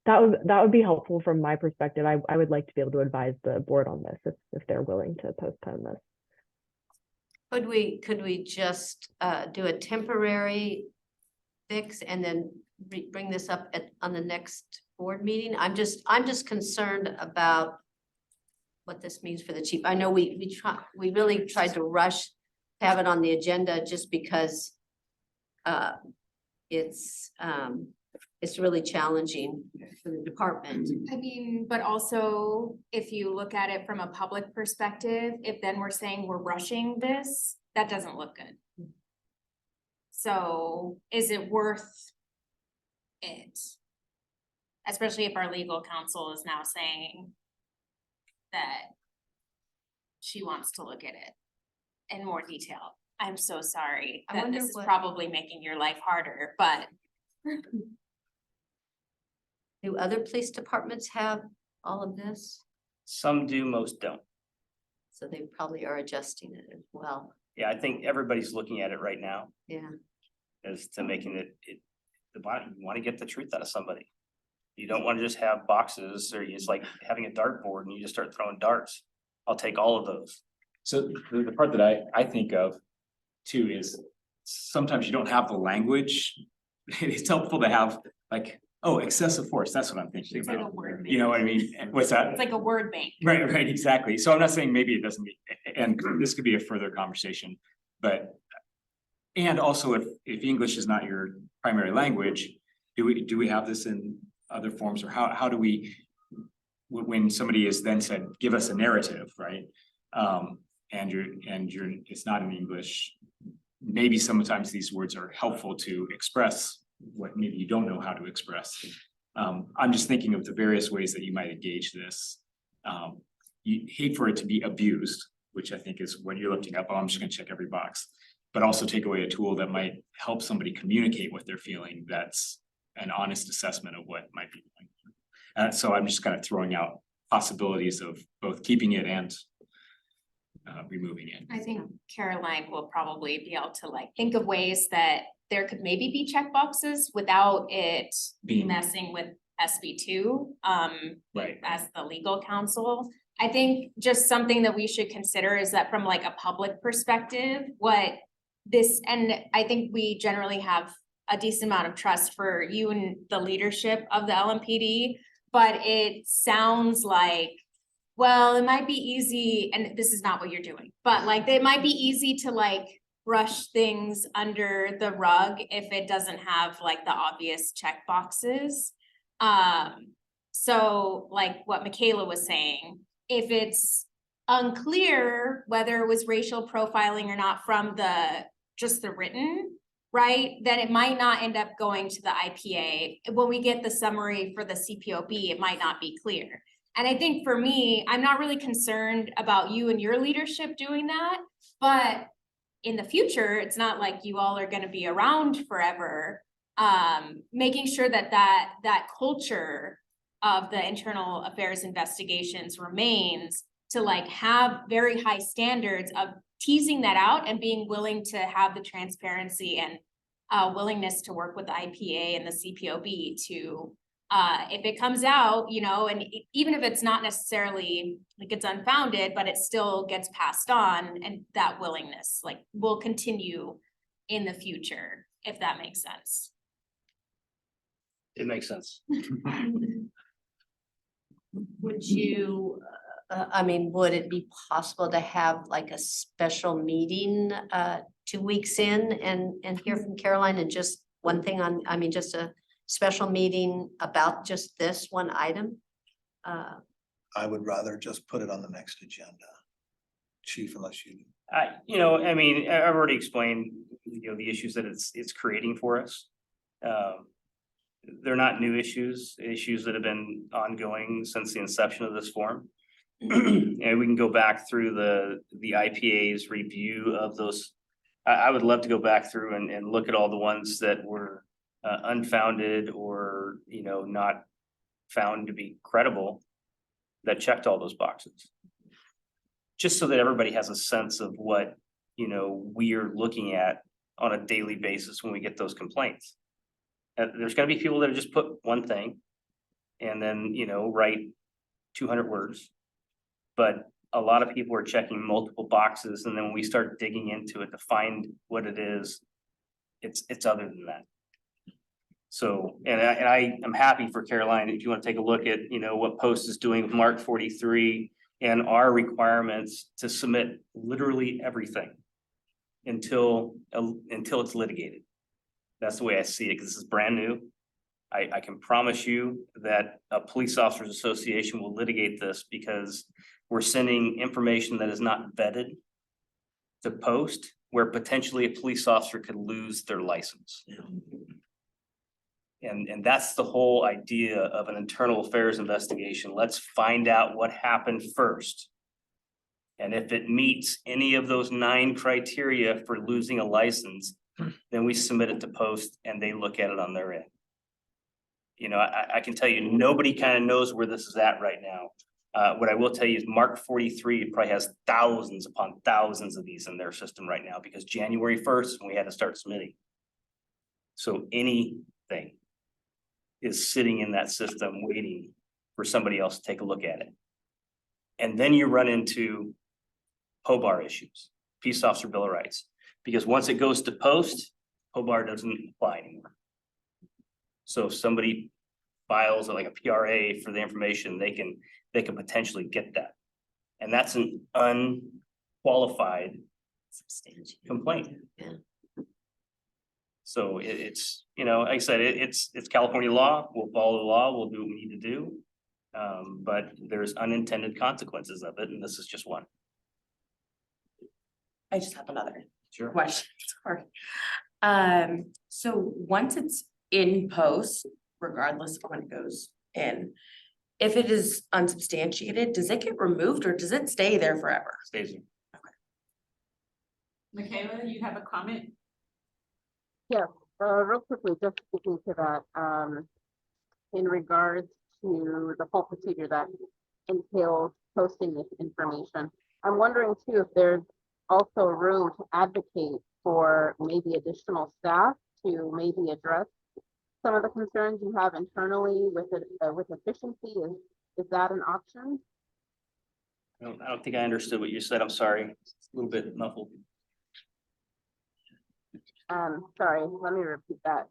Speaker 15: That would be helpful from my perspective. I would like to be able to advise the board on this if they're willing to postpone this.
Speaker 1: Could we just do a temporary fix and then bring this up on the next board meeting? I'm just concerned about what this means for the chief. I know we really tried to rush to have it on the agenda just because it's really challenging for the department.
Speaker 16: I mean, but also if you look at it from a public perspective, if then we're saying we're rushing this, that doesn't look good. So is it worth it? Especially if our legal counsel is now saying that she wants to look at it in more detail. I'm so sorry
Speaker 1: I
Speaker 16: that
Speaker 1: wonder
Speaker 16: this is
Speaker 1: what-
Speaker 16: probably making your life harder, but
Speaker 1: Do other police departments have all of this?
Speaker 8: Some do, most don't.
Speaker 1: So they probably are adjusting it as well.
Speaker 8: Yeah, I think everybody's looking at it right now
Speaker 1: Yeah.
Speaker 8: as to making the bottom, you want to get the truth out of somebody. You don't want to just have boxes or it's like having a dartboard and you just start throwing darts. I'll take all of those.
Speaker 11: So the part that I think of too is sometimes you don't have the language. It's helpful to have like, oh, excessive force, that's what I'm thinking
Speaker 16: It's like a
Speaker 11: about.
Speaker 16: word
Speaker 11: You know what I mean? What's that?
Speaker 16: It's like a word bank.
Speaker 11: Right, exactly. So I'm not saying maybe it doesn't be, and this could be a further conversation, but. And also if English is not your primary language, do we have this in other forms or how do we? When somebody is then said, give us a narrative, right? And it's not in English. Maybe sometimes these words are helpful to express what maybe you don't know how to express. I'm just thinking of the various ways that you might engage this. You hate for it to be abused, which I think is when you're looking up, oh, I'm just gonna check every box. But also take away a tool that might help somebody communicate what they're feeling. That's an honest assessment of what might be going on. So I'm just kind of throwing out possibilities of both keeping it and removing it.
Speaker 16: I think Caroline will probably be able to like think of ways that there could maybe be checkboxes without it
Speaker 11: Being-
Speaker 16: messing with SB2,
Speaker 11: Right.
Speaker 16: as the legal counsel. I think just something that we should consider is that from like a public perspective, and I think we generally have a decent amount of trust for you and the leadership of the LMPD, but it sounds like, well, it might be easy, and this is not what you're doing, but like, it might be easy to like brush things under the rug if it doesn't have like the obvious check boxes. So like what Michaela was saying, if it's unclear whether it was racial profiling or not from just the written, right? Then it might not end up going to the IPA. When we get the summary for the CPOB, it might not be clear. And I think for me, I'm not really concerned about you and your leadership doing that, but in the future, it's not like you all are gonna be around forever. Making sure that culture of the internal affairs investigations remains to like have very high standards of teasing that out and being willing to have the transparency and willingness to work with the IPA and the CPOB to if it comes out, and even if it's not necessarily like it's unfounded, but it still gets passed on, and that willingness like will continue in the future, if that makes sense.
Speaker 8: It makes sense.
Speaker 1: Would you, would it be possible to have like a special meeting 2 weeks in and hear from Caroline and just one thing just a special meeting about just this one item?
Speaker 6: I would rather just put it on the next agenda. Chief, unless you.
Speaker 8: I've already explained, the issues that it's creating for us. They're not new issues that have been ongoing since the inception of this forum. And we can go back through the IPA's review of those. I would love to go back through and look at all the ones that were unfounded or, not found to be credible that checked all those boxes. Just so that everybody has a sense of what, we are looking at on a daily basis when we get those complaints. There's gonna be people that just put one thing and then, write 200 words. But a lot of people are checking multiple boxes, and then when we start digging into it to find what it is, it's other than that. So, and I am happy for Caroline, if you want to take a look at, what Post is doing with Mark 43 and our requirements to submit literally everything until it's litigated. That's the way I see it, because this is brand new. I can promise you that a police officers association will litigate this because we're sending information that is not vetted to Post, where potentially a police officer could lose their license. And that's the whole idea of an internal affairs investigation. Let's find out what happened first. And if it meets any of those 9 criteria for losing a license, then we submit it to Post and they look at it on their end. You know, I can tell you, nobody kind of knows where this is at right now. What I will tell you is Mark 43 probably has thousands upon thousands of these in their system right now, because January 1st, we had to start submitting. So anything is sitting in that system waiting for somebody else to take a look at it. And then you run into POBAR issues, Peace Officer Bill of Rights, because once it goes to post, POBAR doesn't apply anymore. So if somebody files like a PRA for the information, they can potentially get that. And that's an unqualified complaint.
Speaker 1: Yeah.
Speaker 8: So it's, you know, like I said, it's California law. We'll follow the law. We'll do what we need to do. But there's unintended consequences of it, and this is just one.
Speaker 5: I just have another
Speaker 8: Sure.
Speaker 5: question, sorry. So once it's in post, regardless of when it goes in, if it is unsubstantiated, does it get removed or does it stay there forever?
Speaker 8: Stays in.
Speaker 3: Michaela, you have a comment?
Speaker 12: Yes, real quickly, just speaking to that, in regards to the whole procedure that entails posting this information. I'm wondering too, if there's also room to advocate for maybe additional staff to maybe address some of the concerns you have internally with it, with efficiency. Is that an option?
Speaker 8: I don't think I understood what you said. I'm sorry. It's a little bit muffled.
Speaker 12: Sorry, let me repeat that.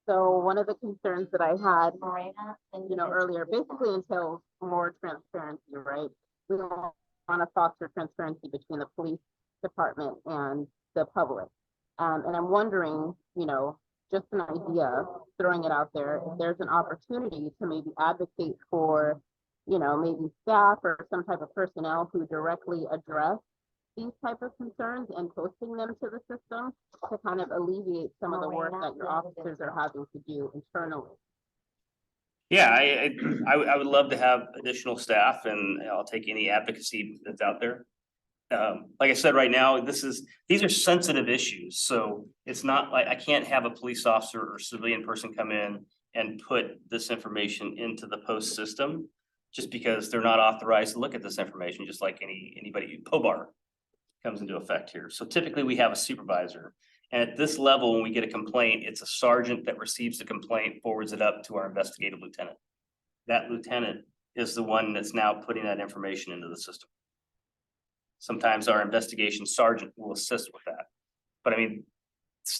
Speaker 12: So one of the concerns that I had, earlier, basically entails more transparency, right? We want to foster transparency between the police department and the public. And I'm wondering, just an idea, throwing it out there, if there's an opportunity to maybe advocate for, maybe staff or some type of personnel who directly address these type of concerns and posting them to the system to kind of alleviate some of the work that your officers are having to do internally.
Speaker 8: Yeah, I would love to have additional staff, and I'll take any advocacy that's out there. Like I said, right now, these are sensitive issues, so it's not like I can't have a police officer or civilian person come in and put this information into the post system just because they're not authorized to look at this information, just like anybody, POBAR comes into effect here. So typically we have a supervisor, and at this level, when we get a complaint, it's a sergeant that receives the complaint, forwards it up to our investigative lieutenant. That lieutenant is the one that's now putting that information into the system. Sometimes our investigation sergeant will assist with that. But I mean,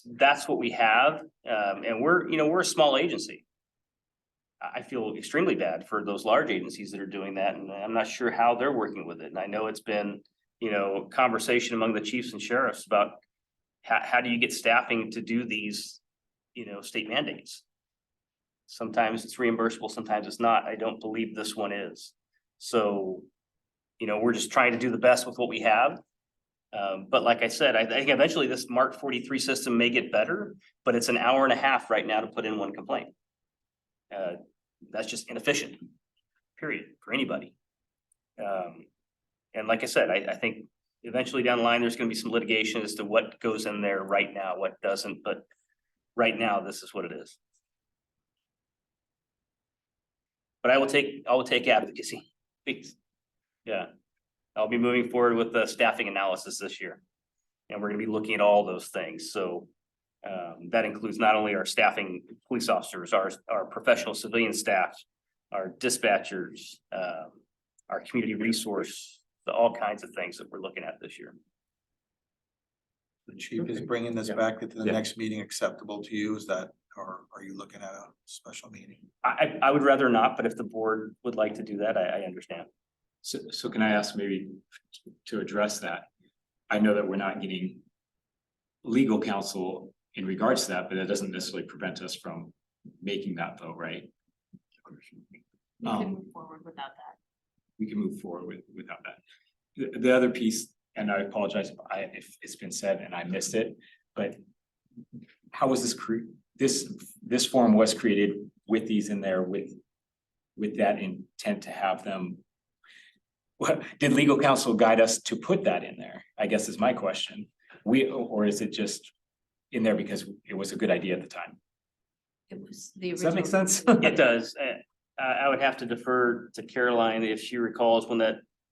Speaker 8: that's what we have. And we're a small agency. I feel extremely bad for those large agencies that are doing that. And I'm not sure how they're working with it. And I know it's been, conversation among the chiefs and sheriffs about how do you get staffing to do these, state mandates? Sometimes it's reimbursable, sometimes it's not. I don't believe this one is. So, we're just trying to do the best with what we have. But like I said, I think eventually this Mark 43 system may get better, but it's an hour and a half right now to put in one complaint. That's just inefficient, period, for anybody. And like I said, I think eventually down the line, there's going to be some litigation as to what goes in there right now, what doesn't, but right now, this is what it is. But I will take advocacy, please. Yeah, I'll be moving forward with the staffing analysis this year. And we're gonna be looking at all those things. So that includes not only our staffing police officers, our professional civilian staff, our dispatchers, our community resource, all kinds of things that we're looking at this year.
Speaker 6: The chief is bringing this back to the next meeting acceptable to you? Is that, or are you looking at a special meeting?
Speaker 8: I would rather not, but if the board would like to do that, I understand.
Speaker 11: So can I ask maybe to address that? I know that we're not getting legal counsel in regards to that, but that doesn't necessarily prevent us from making that vote, right?
Speaker 16: We can move forward without that.
Speaker 11: We can move forward without that. The other piece, and I apologize if it's been said and I missed it, but how was this form was created with these in there with that intent to have them? What did legal counsel guide us to put that in there? I guess is my question. Or is it just in there because it was a good idea at the time?
Speaker 1: It was the
Speaker 11: Does that make
Speaker 1: original.
Speaker 11: sense?
Speaker 8: It does. I would have to defer to Caroline if she recalls when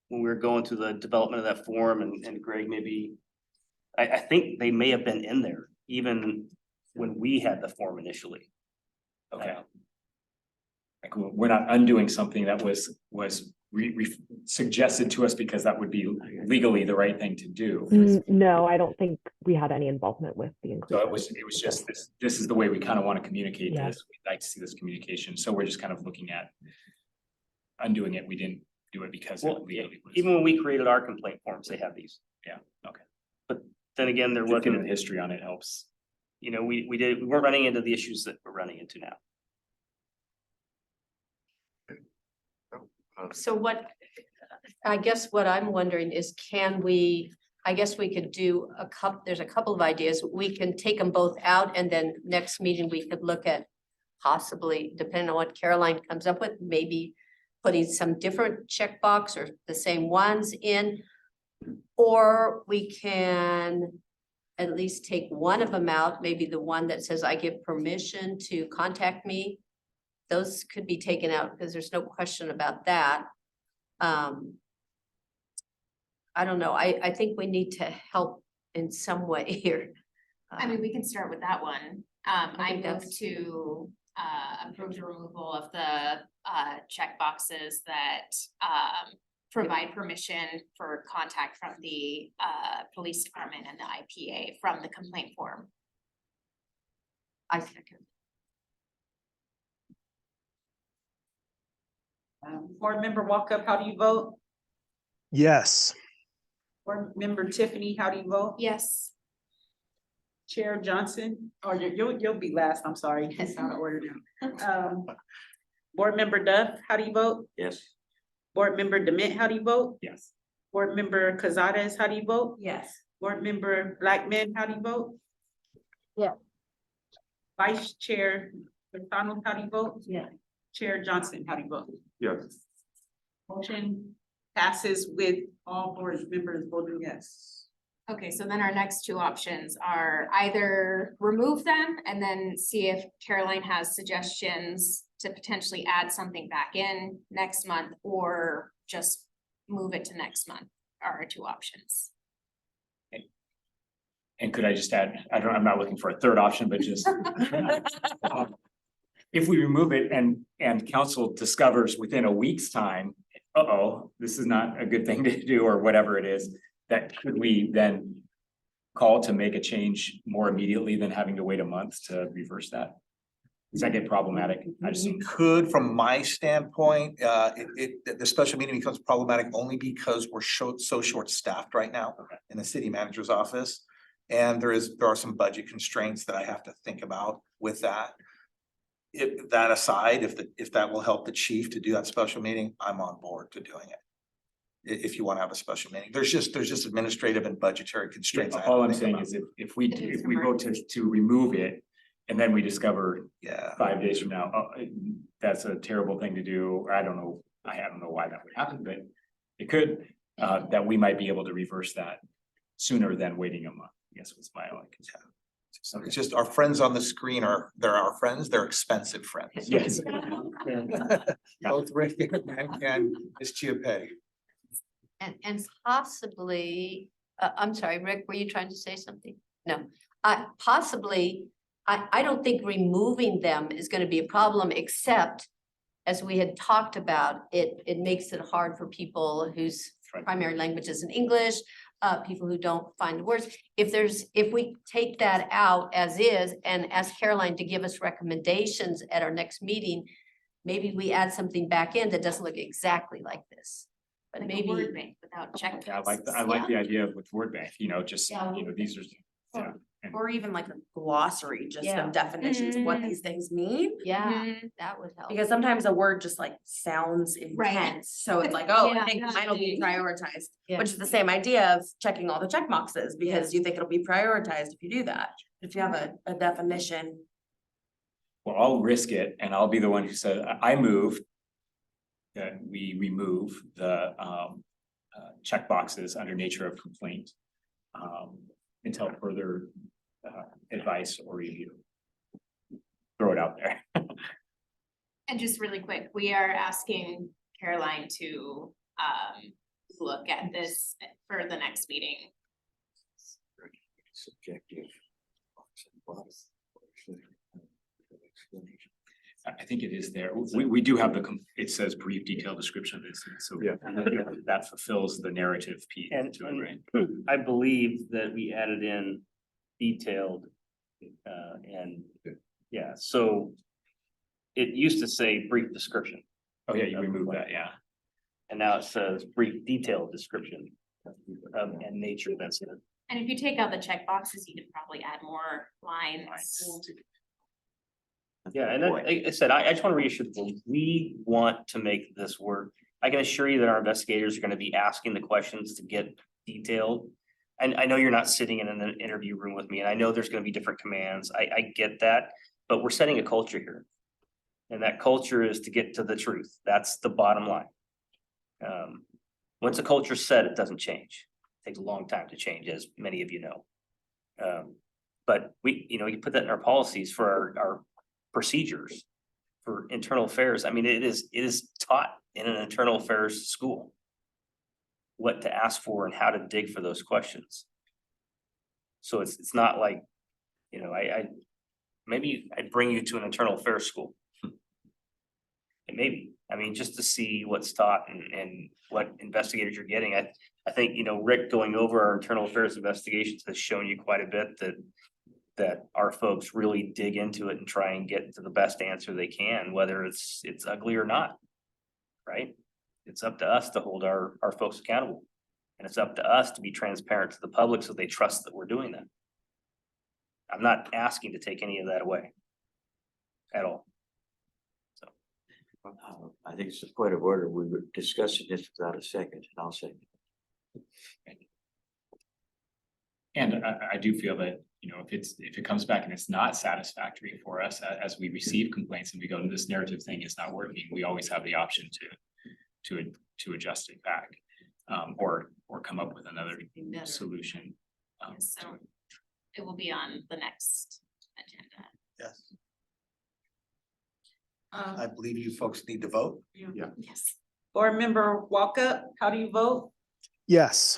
Speaker 8: we were going through the development of that form and Greg maybe. I think they may have been in there even when we had the form initially.
Speaker 11: Okay. Like, we're not undoing something that was suggested to us because that would be legally the right thing to do.
Speaker 15: No, I don't think we had any involvement with the
Speaker 11: So
Speaker 15: inclusion.
Speaker 11: it was just this is the way we kind of want to communicate
Speaker 15: Yeah.
Speaker 11: this. We'd like to see this communication. So we're just kind of looking at undoing it. We didn't do it because
Speaker 8: Well,
Speaker 11: it legally was.
Speaker 8: even when we created our complaint forms, they have these.
Speaker 11: Yeah, okay.
Speaker 8: But then again, there
Speaker 11: Looking at
Speaker 8: wasn't,
Speaker 11: the history on it helps.
Speaker 8: you know, we weren't running into the issues that we're running into now.
Speaker 1: So what, I guess what I'm wondering is, I guess we could do there's a couple of ideas. We can take them both out and then next meeting we could look at possibly, depending on what Caroline comes up with, maybe putting some different checkbox or the same ones in. Or we can at least take one of them out, maybe the one that says I give permission to contact me. Those could be taken out because there's no question about that. I don't know. I think we need to help in some way here.
Speaker 16: I mean, we can start with that one. I
Speaker 1: think
Speaker 16: move
Speaker 1: that's-
Speaker 16: to approve the removal of the check boxes that provide permission for contact from the police department and the IPA from the complaint form.
Speaker 1: I second.
Speaker 3: Board Member Walkup, how do you vote?
Speaker 7: Yes.
Speaker 3: Board Member Tiffany, how do you vote?
Speaker 16: Yes.
Speaker 3: Chair Johnson, or you'll be last, I'm sorry, it's out of order now. Board Member Duff, how do you vote?
Speaker 11: Yes.
Speaker 3: Board Member Dement, how do you vote?
Speaker 11: Yes.
Speaker 3: Board Member Cazades, how do you vote?
Speaker 5: Yes.
Speaker 3: Board Member Blackman, how do you vote?
Speaker 12: Yes.
Speaker 3: Vice Chair McDonald, how do you vote?
Speaker 5: Yeah.
Speaker 3: Chair Johnson, how do you vote?
Speaker 14: Yes.
Speaker 3: Motion passes with all board members voting yes.
Speaker 16: Okay, so then our next two options are either remove them and then see if Caroline has suggestions to potentially add something back in next month, or just move it to next month are our two options.
Speaker 11: And could I just add, I'm not looking for a third option, but just. If we remove it and council discovers within a week's time, this is not a good thing to do, or whatever it is, that could we then call to make a change more immediately than having to wait a month to reverse that? Does that get problematic? I just,
Speaker 6: We could, from my standpoint, the special meeting becomes problematic only because we're so short-staffed right now in the city manager's office. And there are some budget constraints that I have to think about with that. If that aside, if that will help the chief to do that special meeting, I'm on board to doing it. If you want to have a special meeting, there's just administrative and budgetary constraints. I have to
Speaker 11: all I'm
Speaker 6: think
Speaker 11: saying
Speaker 6: about.
Speaker 11: is if we vote to remove it, and then we discover
Speaker 6: Yeah.
Speaker 11: 5 days from now, that's a terrible thing to do. I don't know why that would happen, but it could, that we might be able to reverse that sooner than waiting a month. I guess was my only concern.
Speaker 6: So it's just our friends on the screen they're our friends, they're expensive friends.
Speaker 11: Yes.
Speaker 6: Both Rick and Ms. Chiappé.
Speaker 1: And possibly, I'm sorry, Rick, were you trying to say something? No, possibly, I don't think removing them is gonna be a problem, except as we had talked about, it makes it hard for people whose primary language is in English, people who don't find the words. If we take that out as is and ask Caroline to give us recommendations at our next meeting, maybe we add something back in that doesn't look exactly like this. But
Speaker 16: Like a
Speaker 1: maybe,
Speaker 16: word bank without check.
Speaker 11: I like the idea of with word bank, just, these are. Yeah. and-
Speaker 5: Or even like a glossary, just
Speaker 1: Yeah.
Speaker 5: of definitions of what
Speaker 16: Mhm.
Speaker 5: these things mean.
Speaker 1: yeah, that would help.
Speaker 5: Because sometimes a word just like sounds
Speaker 16: Right.
Speaker 5: intense, so it's like, oh, I
Speaker 16: Yeah,
Speaker 5: think mine will be prioritized.
Speaker 1: Yeah.
Speaker 5: Which is the same idea of checking all the check boxes, because you think it'll be prioritized if you do that. If you have a definition.
Speaker 11: Well, I'll risk it and I'll be the one who said, I move that we remove the check boxes under nature of complaint until further advice or review. throw it out there.
Speaker 16: And just really quick, we are asking Caroline to look at this for the next meeting.
Speaker 4: Subjective.
Speaker 11: I think it is there. We do have it says brief detailed description of this, so that fulfills the narrative piece
Speaker 8: And,
Speaker 11: to it, right?
Speaker 8: I believe that we added in detailed, and, yeah, so it used to say brief description,
Speaker 11: Oh, yeah, you removed that, yeah.
Speaker 8: and now it says brief detailed description and nature of incident.
Speaker 16: And if you take out the check boxes, you could probably add more lines.
Speaker 8: Yeah, and then, like I said, I just want to reassure the board, we want to make this work. I can assure you that our investigators are going to be asking the questions to get detailed. And I know you're not sitting in an interview room with me, and I know there's going to be different commands. I get that, but we're setting a culture here. And that culture is to get to the truth. That's the bottom line. Once a culture's set, it doesn't change. It takes a long time to change, as many of you know. But you put that in our policies for our procedures for internal affairs. I mean, it is taught in an internal affairs school what to ask for and how to dig for those questions. So it's not like, maybe I'd bring you to an internal affairs school. And maybe, I mean, just to see what's taught and what investigators you're getting. I think, Rick going over our internal affairs investigations has shown you quite a bit that our folks really dig into it and try and get to the best answer they can, whether it's ugly or not. Right? It's up to us to hold our folks accountable. And it's up to us to be transparent to the public so they trust that we're doing that. I'm not asking to take any of that away at all.
Speaker 4: I think it's a point of order. We were discussing this without a second, and I'll second.
Speaker 11: And I do feel that, if it comes back and it's not satisfactory for us, as we receive complaints and we go, this narrative thing is not working, we always have the option to adjust it back. Or come up with another solution.
Speaker 16: So it will be on the next agenda.
Speaker 6: Yes. I believe you folks need to vote.
Speaker 14: Yeah.
Speaker 16: Yes.
Speaker 3: Board Member Walkup, how do you vote?
Speaker 7: Yes.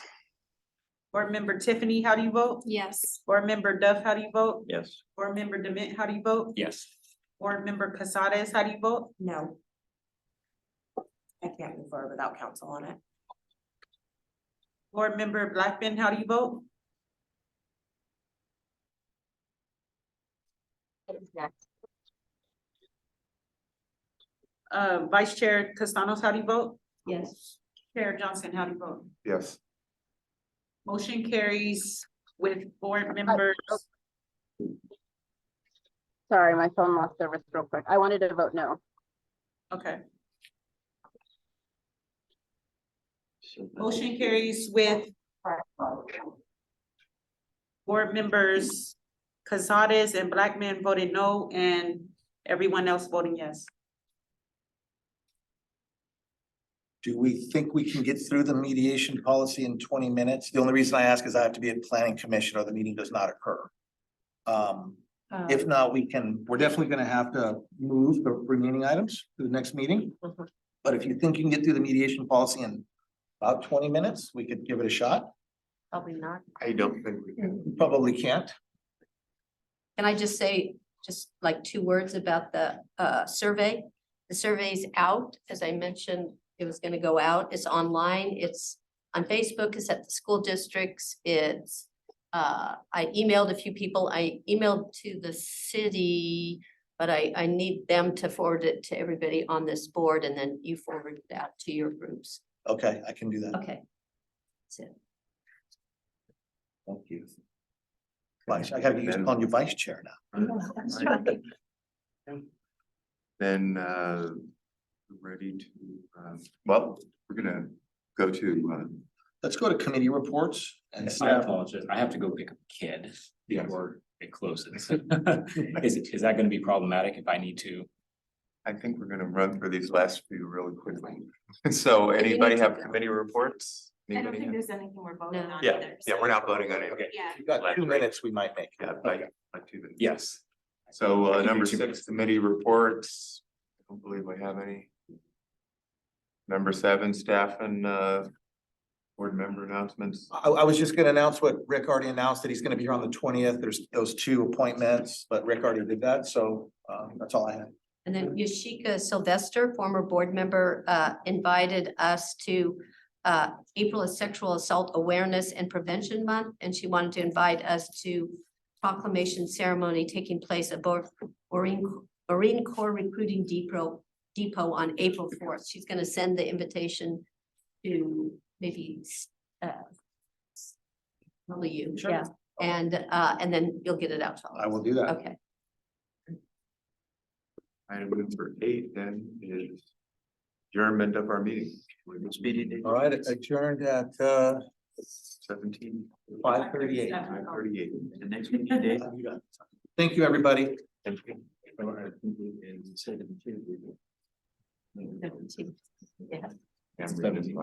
Speaker 3: Board Member Tiffany, how do you vote?
Speaker 16: Yes.
Speaker 3: Board Member Duff, how do you vote?
Speaker 4: Yes.
Speaker 3: Board Member Dement, how do you vote?
Speaker 11: Yes.
Speaker 3: Board Member Casares, how do you vote?
Speaker 5: No. I can't move forward without counsel on it.
Speaker 3: Board Member Blackman, how do you vote? Vice Chair Costanos, how do you vote?
Speaker 1: Yes.
Speaker 3: Chair Johnson, how do you vote?
Speaker 14: Yes.
Speaker 3: Motion carries with board members.
Speaker 12: Sorry, my phone lost service real quick. I wanted to vote no.
Speaker 3: Okay. Motion carries with board members Casares and Blackman voted no, and everyone else voting yes.
Speaker 6: Do we think we can get through the mediation policy in 20 minutes? The only reason I ask is I have to be at planning commission or the meeting does not occur. If not, we're definitely gonna have to move the remaining items to the next meeting. But if you think you can get through the mediation policy in about 20 minutes, we could give it a shot.
Speaker 1: Probably not.
Speaker 14: I don't think we can.
Speaker 6: You probably can't.
Speaker 1: Can I just say, like 2 words about the survey? The survey's out, as I mentioned, it was gonna go out. It's online, it's on Facebook, it's at the school districts, it's I emailed a few people, I emailed to the city, but I need them to forward it to everybody on this board, and then you forward it out to your groups.
Speaker 6: Okay, I can do that.
Speaker 1: Okay. That's it.
Speaker 6: Thank you. Vice, I gotta get used to calling you vice chair now.
Speaker 1: That's right.
Speaker 14: Then, ready to, well, we're gonna go to,
Speaker 6: Let's go to committee reports and
Speaker 11: I
Speaker 6: staff.
Speaker 11: apologize. I have to go pick up a kid
Speaker 14: Yes.
Speaker 11: before it closes. Is that gonna be problematic if I need to?
Speaker 14: I think we're gonna run through these last few really quickly. So
Speaker 1: If you
Speaker 14: anybody
Speaker 1: need to
Speaker 14: have
Speaker 1: go.
Speaker 14: committee reports?
Speaker 16: I don't
Speaker 14: Anybody
Speaker 16: think
Speaker 14: have-
Speaker 16: there's anything we're voting
Speaker 1: No.
Speaker 16: on
Speaker 14: Yeah,
Speaker 16: either.
Speaker 14: yeah,
Speaker 16: so-
Speaker 14: we're not voting on it.
Speaker 11: Okay.
Speaker 16: Yeah.
Speaker 6: We've got 2 minutes we might make.
Speaker 14: Yeah, like 2 minutes.
Speaker 11: Yes.
Speaker 14: So number 6, committee reports. I don't believe we have any. Number 7, staff and board member announcements.
Speaker 6: I was just gonna announce what Rick already announced, that he's gonna be here on the 20th. There's those 2 appointments, but Rick already did that, so that's all I have.
Speaker 1: And then Yashika Sylvester, former board member, invited us to April is Sexual Assault Awareness and Prevention Month, and she wanted to invite us to proclamation ceremony taking place at Marine Corps Recruiting Depot on April 4th. She's gonna send the invitation to maybe probably you,
Speaker 6: Sure.
Speaker 1: yeah. And then you'll get it out to all.
Speaker 6: I will do that.
Speaker 1: Okay.
Speaker 14: Item number 8 then is adjournment of our meeting.
Speaker 6: All right, adjourned at
Speaker 14: 17.
Speaker 6: 5:38.
Speaker 14: 5:38.
Speaker 4: The next meeting day.
Speaker 6: Thank you, everybody.
Speaker 14: Thank you.
Speaker 1: Yeah.
Speaker 14: Yeah, 17.